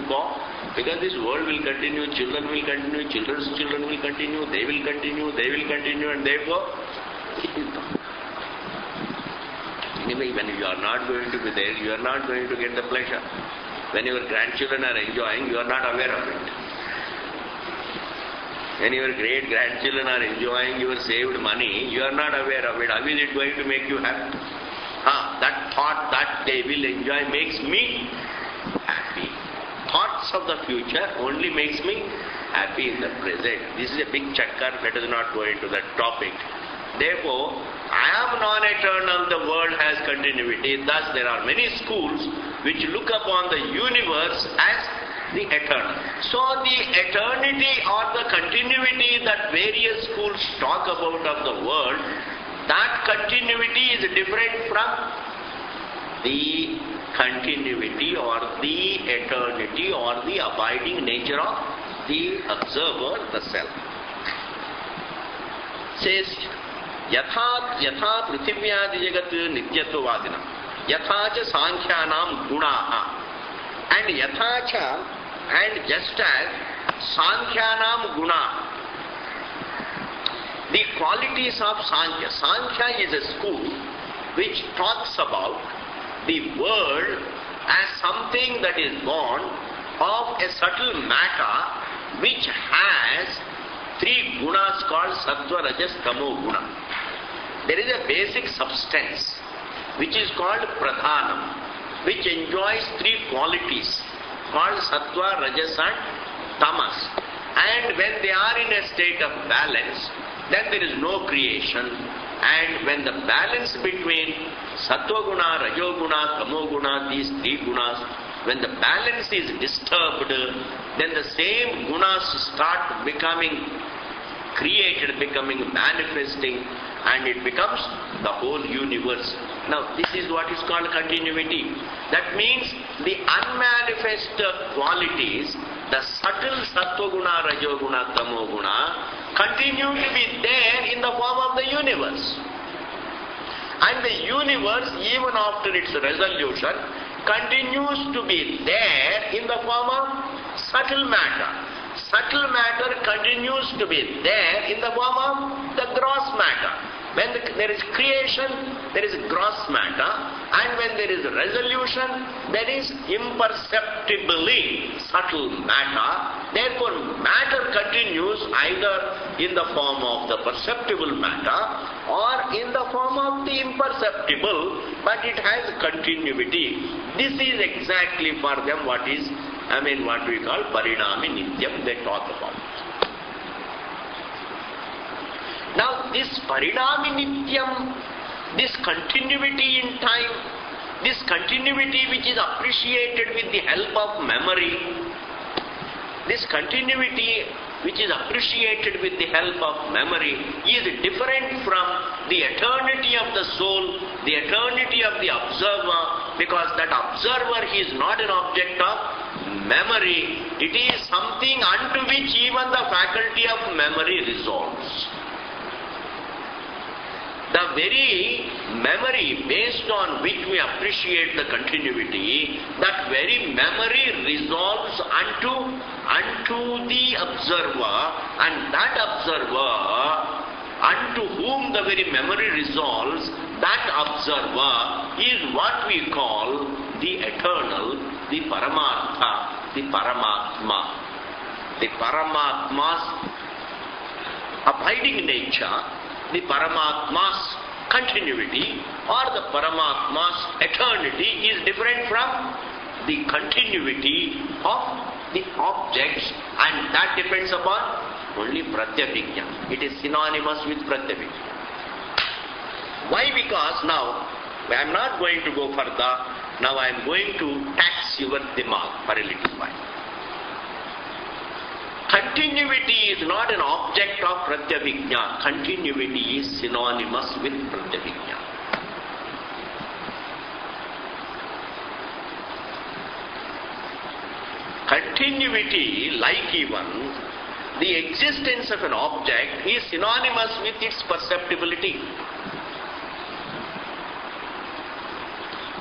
go. Because this world will continue, children will continue, children's children will continue, they will continue, and therefore it is gone. Anyway, when you are not going to be there, you are not going to get the pleasure. When your grandchildren are enjoying, you are not aware of it. When your great-grandchildren are enjoying your saved money, you are not aware of it. How is it going to make you happy? That thought that they will enjoy makes me happy. Thoughts of the future only makes me happy in the present. This is a big chakkar. Let us not go into that topic. Therefore, I am non-eternal, the world has continuity. Thus, there are many schools which look upon the universe as the eternal. So, the eternity or the continuity that various schools talk about of the world, that continuity is different from the continuity or the eternity or the abiding nature of the observer, the self. Says, Yatha Prithiviyadi Jagat Nityatva Vadinam. Yatha cha Sankhyanam Gunaha. And Yatha cha And just as Sankhyanam Guna, the qualities of Sankhya. Sankhya is a school which talks about the world as something that is born of a subtle matter which has three gunas called Sattva, Rajas, Tamo Guna. There is a basic substance which is called Pradhanam, which enjoys three qualities called Sattva, Rajas and Tamas. And when they are in a state of balance, then there is no creation. And when the balance between Sattva Guna, Rajo Guna, Tamo Guna, these three gunas, when the balance is disturbed, then the same gunas start becoming created, becoming manifesting, and it becomes the whole universe. Now, this is what is called continuity. That means the unmanifest qualities, the subtle Sattva Guna, Rajo Guna, Tamo Guna, continue to be there in the form of the universe. And the universe, even after its resolution, continues to be there in the form of subtle matter. Subtle matter continues to be there in the form of the gross matter. When there is creation, there is gross matter, and when there is resolution, there is imperceptibly subtle matter. Therefore, matter continues either in the form of the perceptible matter or in the form of the imperceptible, but it has continuity. This is exactly for them what we call Parinami Nityam, they talk about. Now this Parinami Nityam, this continuity in time, this continuity which is appreciated with the help of memory, this continuity which is appreciated with the help of memory is different from the eternity of the soul, the eternity of the observer, because that observer is not an object of memory. It is something unto which even the faculty of memory resolves. The very memory based on which we appreciate the continuity, that very memory resolves unto the observer, and that observer unto whom the very memory resolves, that observer is what we call the eternal, the Paramartha, the Paramatma. The Paramatma's abiding nature, the Paramatma's continuity or the Paramatma's eternity is different from the continuity of the objects, and that depends upon only Pratyabhijna. It is synonymous with Pratyabhijna. Why? Because now, I am not going to go further, now I am going to tax your dimag for a little while. Continuity is not an object of Pratyabhijna. Continuity is synonymous with Pratyabhijna. Continuity, like even the existence of an object, is synonymous with its perceptibility.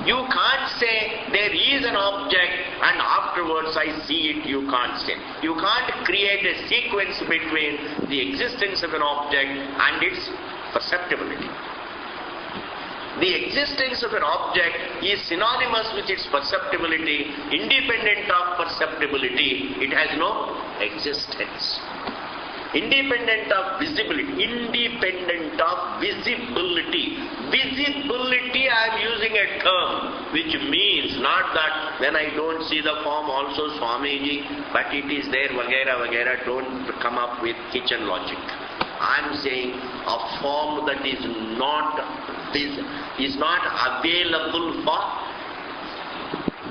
You can't say there is an object and afterwards I see it, you can't say. You can't create a sequence between the existence of an object and its perceptibility. The existence of an object is synonymous with its perceptibility. Independent of perceptibility, it has no existence. Independent of visibility, independent of visibility. Visibility, I am using a term which means not that when I don't see the form also Swamiji, but it is there, vagera, vagera, don't come up with kitchen logic. I am saying a form that is not available for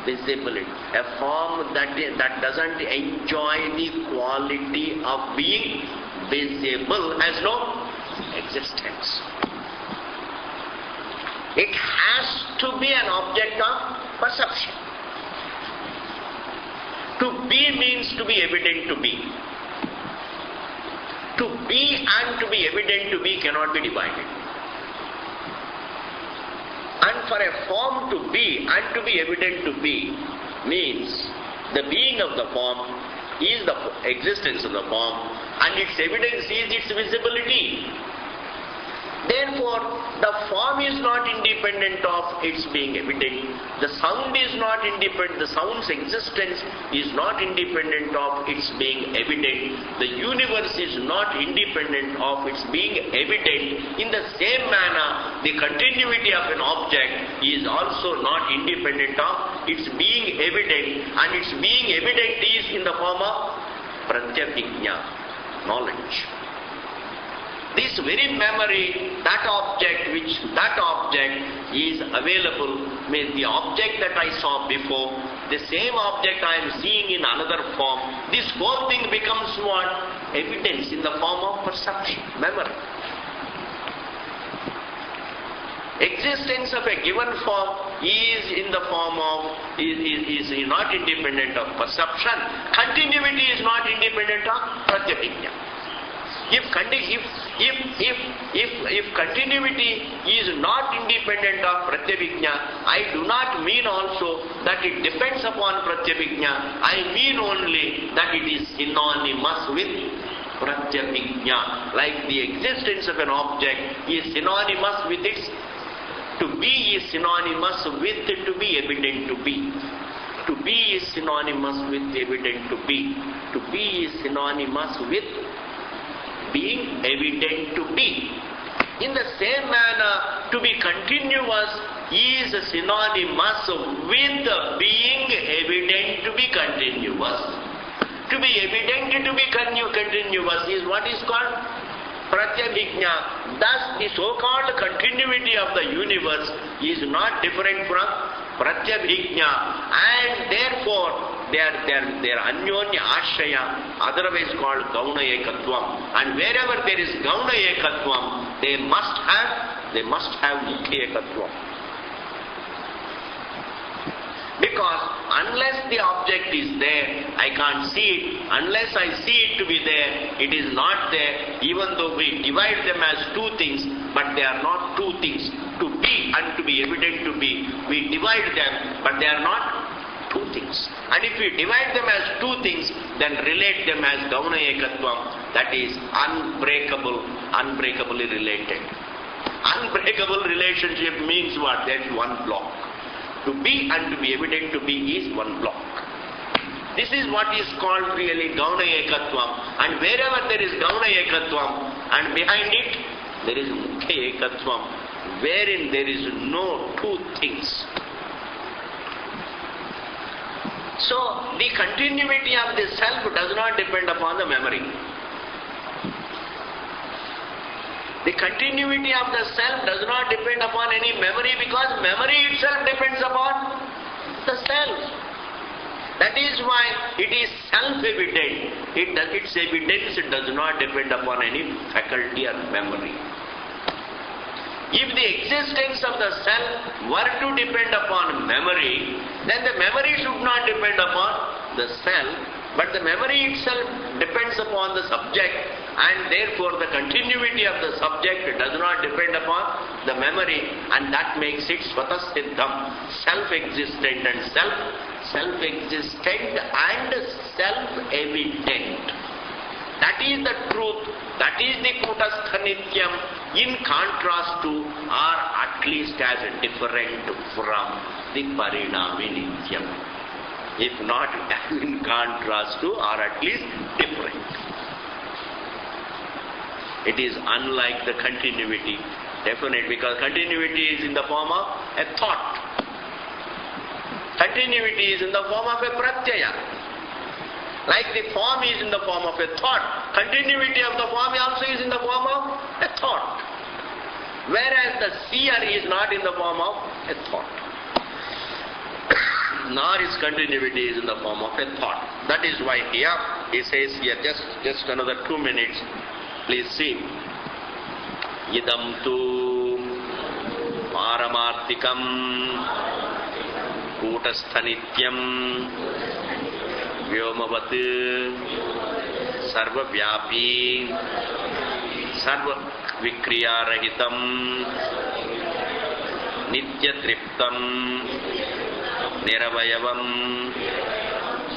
visibility. A form that doesn't enjoy the quality of being visible has no existence. It has to be an object of perception. To be means to be evident to be. To be and to be evident to be cannot be divided. And for a form to be and to be evident to be means The being of the form is the existence of the form, and its evidence is its visibility. Therefore, the form is not independent of its being evident. The sound is not independent. The sound's existence is not independent of its being evident. The universe is not independent of its being evident. In the same manner, the continuity of an object is also not independent of its being evident, and its being evident is in the form of pratyabhijna, knowledge. This very memory, that object is available, means the object that I saw before, the same object I am seeing in another form, this whole thing becomes what? Evidence in the form of perception, memory. Existence of a given form is in the form of, is not independent of perception. Continuity is not independent of pratyabhijna. If continuity is not independent of pratyabhijna, I do not mean also that it depends upon pratyabhijna. I mean only that it is synonymous with pratyabhijna. Like the existence of an object is synonymous with its to be, is synonymous with to be evident to be. To be is synonymous with evident to be. To be is synonymous with being evident to be. In the same manner, to be continuous is synonymous with being evident to be continuous. To be evident to be continuous is what is called pratyabhijna. Thus, the so-called continuity of the universe is not different from pratyabhijna, and therefore they are anyonya ashraya, otherwise called gauna ekatvam. And wherever there is gauna ekatvam, they must have mukhya ekatvam. Because unless the object is there, I can't see it. Unless I see it to be there, it is not there. Even though we divide them as two things, but they are not two things. To be and to be evident to be, we divide them, but they are not two things. And if we divide them as two things, then relate them as gauna ekatvam, that is unbreakably related. Unbreakable relationship means what? There is one block. To be and to be evident to be is one block. This is what is called really gauna ekatvam. And wherever there is gauna ekatvam, and behind it there is mukhya ekatvam, wherein there is no two things. So the continuity of the self does not depend upon the memory. The continuity of the self does not depend upon any memory, because memory itself depends upon the self. That is why it is self-evident. Its evidence does not depend upon any faculty or memory. If the existence of the self were to depend upon memory, then the memory should not depend upon the self, but the memory itself depends upon the subject, and therefore the continuity of the subject does not depend upon the memory, and that makes it svatasiddham, self-existent and self-existent and self-evident. That is the truth, that is the kutastha nityam, in contrast to, or at least as different from the parinami nityam. If not in contrast to, or at least different. It is unlike the continuity, definite, because continuity is in the form of a thought. Continuity is in the form of a pratyaya. Like the form is in the form of a thought, continuity of the form also is in the form of a thought. Whereas the seer is not in the form of a thought. Nor its continuity is in the form of a thought. That is why here he says here, just another 2 minutes. Please see. Idam tu paramarthikam kutastha-nityam vyomavat sarva-vyapi sarva-vikriya-rahitam nitya-triptam niravayavam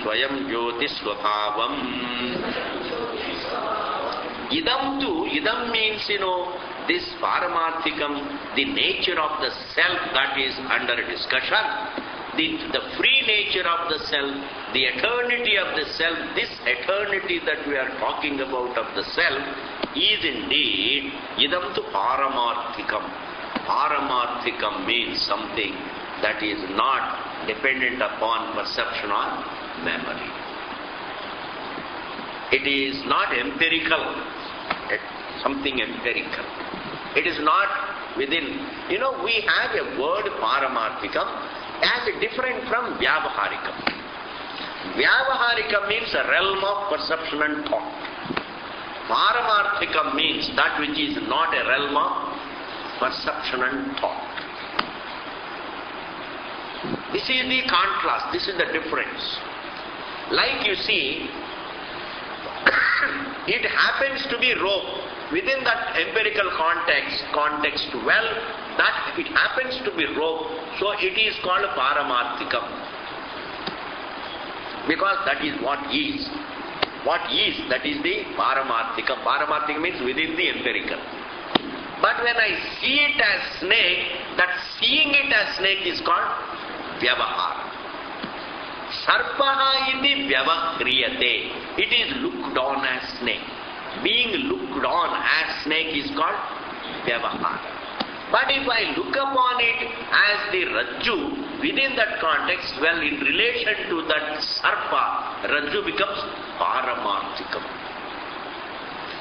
Swayam Jyoti Swabhavam. Idam means, this Paramarthikam, the nature of the self that is under discussion, the free nature of the self, the eternity of the self, this eternity that we are talking about of the self is indeed idam tu Paramarthikam. Paramarthikam means something that is not dependent upon perception or memory. It is not empirical, something empirical. It is not within. We have a word Paramarthikam as different from Vyavaharikam. Vyavaharikam means a realm of perception and thought. Paramarthikam means that which is not a realm of perception and thought. This is the contrast, this is the difference. Like you see, it happens to be rope. Within that empirical context, well, that it happens to be rope, so it is called Paramarthikam. Because that is what is. What is, that is the Paramarthikam. Paramarthikam means within the empirical. But when I see it as snake, that seeing it as snake is called Vyavahara. Sarpaha iti Vyavahriyate. It is looked on as snake. Being looked on as snake is called Vyavahara. But if I look upon it as the Rajju, within that context, well, in relation to that Sarpa, Rajju becomes Paramarthikam.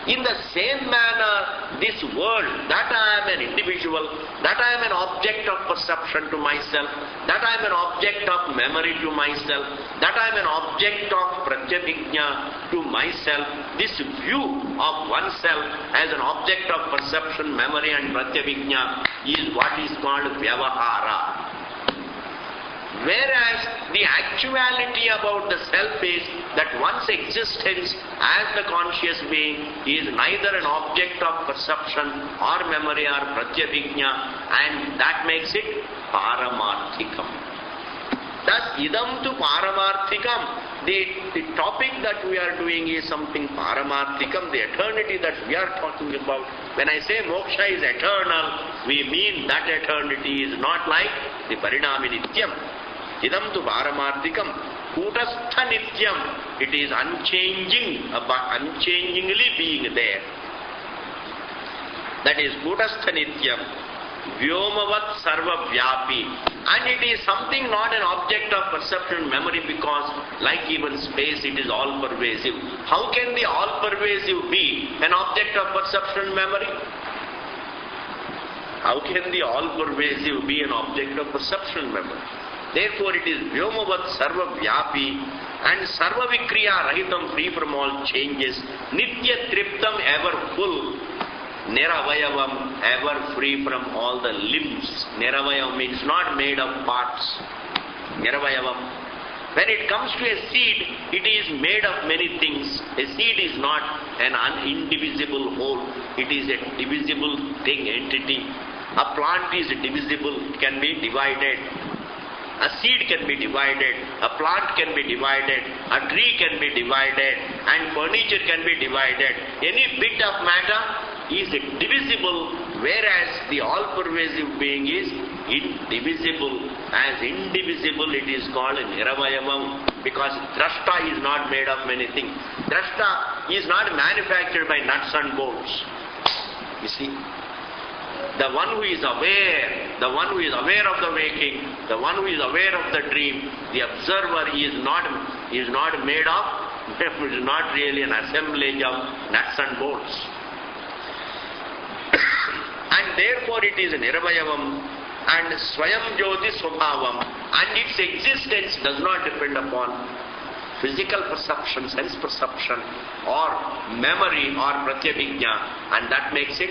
In the same manner, this world, that I am an individual, that I am an object of perception to myself, that I am an object of memory to myself, that I am an object of pratyabhijna to myself, this view of oneself as an object of perception, memory and pratyabhijna is what is called Vyavahara. Whereas the actuality about the self is that one's existence as the conscious being is neither an object of perception or memory or pratyabhijna, and that makes it Paramarthikam. Thus, idam tu Paramarthikam, the topic that we are doing is something Paramarthikam, the eternity that we are talking about. When I say moksha is eternal, we mean that eternity is not like the Parinami Nityam. Idam tu Paramarthikam, Kutastha Nityam, it is unchanging, unchangingly being there. That is Kutastha Nityam, Vyomavat Sarva Vyapi. And it is something not an object of perception memory, because like even space, it is all pervasive. How can the all pervasive be an object of perception memory? How can the all pervasive be an object of perception memory? Therefore, it is Vyomavat Sarva Vyapi and Sarva Vikriya Rahitam, free from all changes, Nitya Triptam, ever full, Niravayavam, ever free from all the limbs. Niravayavam means not made of parts. Niravayavam. When it comes to a seed, it is made of many things. A seed is not an indivisible whole. It is a divisible thing, entity. A plant is divisible, it can be divided. A seed can be divided, a plant can be divided, a tree can be divided, and furniture can be divided. Any bit of matter is divisible, whereas the all-pervasive being is indivisible. As indivisible, it is called Niravayavam, because Drashta is not made of many things. Drashta is not manufactured by nuts and bolts. You see? The one who is aware, the one who is aware of the waking, the one who is aware of the dream, the observer is not made of, is not really an assemblage of nuts and bolts. And therefore it is Niravayavam and Swayam Jyoti Swabhavam, and its existence does not depend upon physical perception, sense perception, or memory or pratyabhijna, and that makes it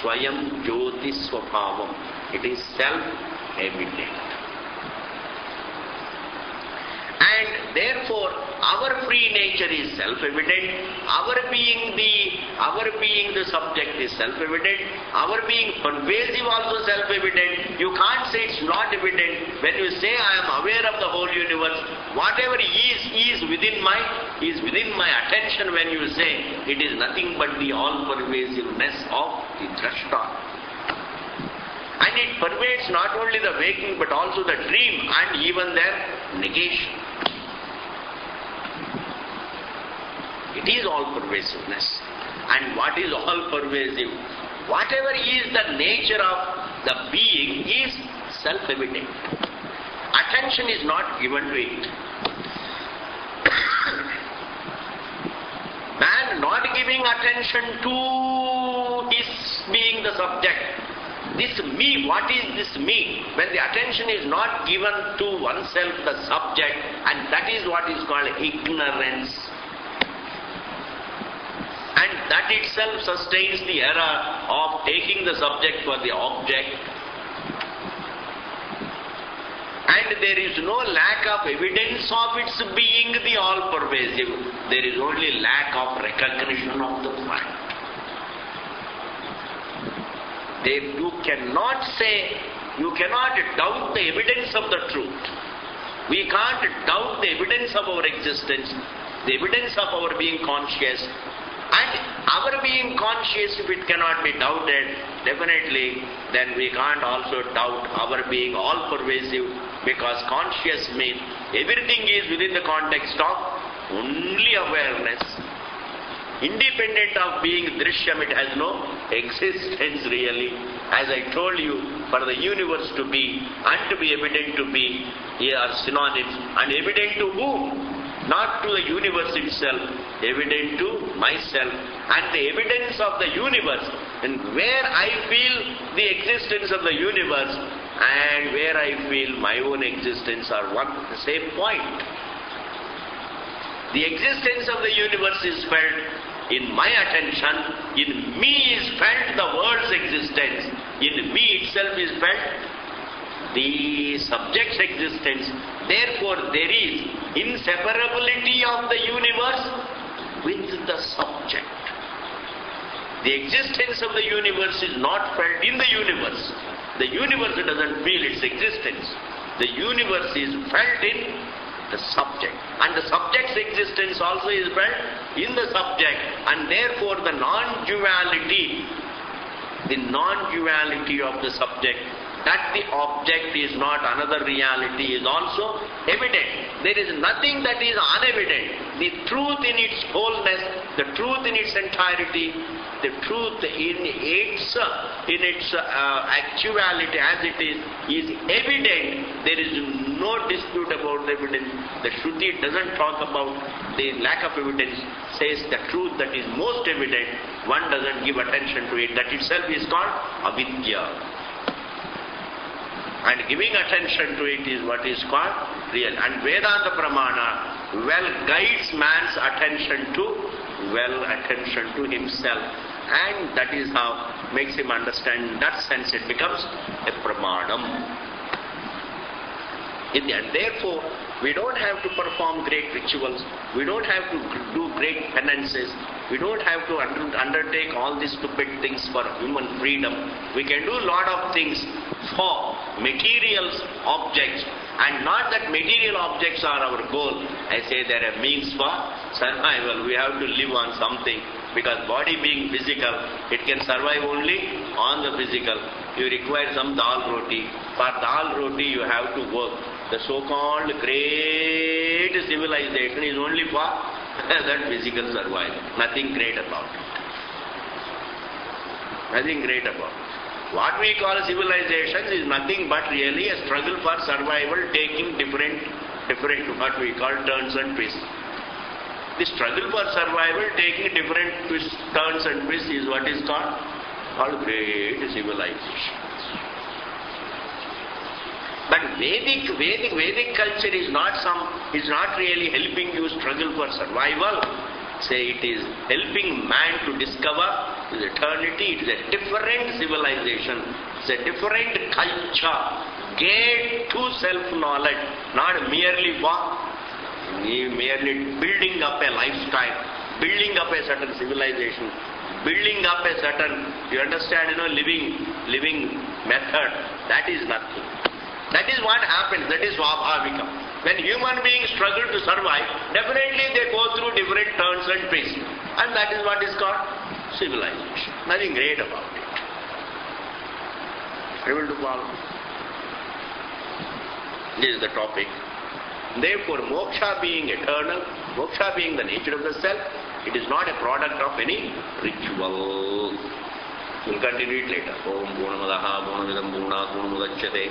Swayam Jyoti Swabhavam. It is self-evident. And therefore, our free nature is self-evident. Our being the our being the subject is self-evident, our being pervasive also self-evident. You can't say it's not evident. When you say I am aware of the whole universe, whatever is within my attention. When you say it is nothing but the all-pervasiveness of the drashta. And it pervades not only the waking but also the dream and even their negation. It is all-pervasiveness. And what is all-pervasive? Whatever is the nature of the being is self-evident. Attention is not given to it. Man not giving attention to his being the subject. This me, what is this me? When the attention is not given to oneself, the subject, and that is what is called ignorance. And that itself sustains the error of taking the subject for the object. And there is no lack of evidence of its being the all-pervasive. There is only lack of recognition of the fact. You cannot doubt the evidence of the truth. We can't doubt the evidence of our existence, the evidence of our being conscious. And our being conscious, if it cannot be doubted, definitely, then we can't also doubt our being all-pervasive, because conscious means everything is within the context of only awareness. Independent of being drishyam, it has no existence really. As I told you, for the universe to be and to be evident to be, here are synonyms. And evident to whom? Not to the universe itself, evident to myself. And the evidence of the universe, and where I feel the existence of the universe and where I feel my own existence are the same point. The existence of the universe is felt in my attention, in me is felt the world's existence, in me itself is felt the subject's existence. Therefore, there is inseparability of the universe with the subject. The existence of the universe is not felt in the universe. The universe doesn't feel its existence. The universe is felt in the subject. And the subject's existence also is felt in the subject. And therefore, the non-duality of the subject, that the object is not another reality, is also evident. There is nothing that is unevident. The truth in its wholeness, the truth in its entirety, the truth in its actuality as it is evident. There is no dispute about the evidence. The Shruti doesn't talk about the lack of evidence, says the truth that is most evident. One doesn't give attention to it. That itself is called avidya. And giving attention to it is what is called real. And Vedanta Pramana well guides man's attention to himself. And that is how makes him understand. In that sense it becomes a Pramanam. And therefore, we don't have to perform great rituals. We don't have to do great penances. We don't have to undertake all these stupid things for human freedom. We can do a lot of things for material objects. And not that material objects are our goal. I say they are means for survival. We have to live on something. Because body being physical, it can survive only on the physical. You require some dal roti. For dal roti you have to work. The so-called great civilization is only for that physical survival. Nothing great about it. Nothing great about it. What we call civilizations is nothing but really a struggle for survival, taking different what we call turns and twists. The struggle for survival, taking different twists, turns and twists is what is called great civilization. But Vedic culture is not really helping you struggle for survival. Say it is helping man to discover his eternity. It is a different civilization. It's a different culture. Gate to self-knowledge, not merely building up a lifestyle, building up a certain civilization. building up a certain, you understand, living method, that is nothing. That is what happens, that is swabhavika. When human beings struggle to survive, definitely they go through different turns and phases. And that is what is called civilization. Nothing great about it. Able to follow? This is the topic. Therefore, moksha being eternal, moksha being the nature of the self, it is not a product of any ritual. We'll continue it later. Om Purnamadaha Purnamidam Purnat Purnamudachyate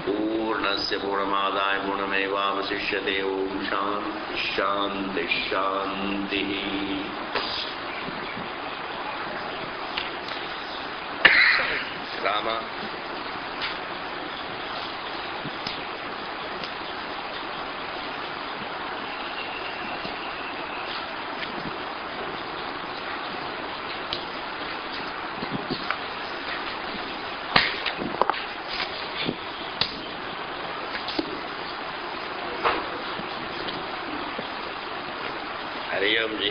Purnasya Purnamadaya Purnameva Vasishyate Om Shanti Shanti Shanti. Rama. Hare Om Ji.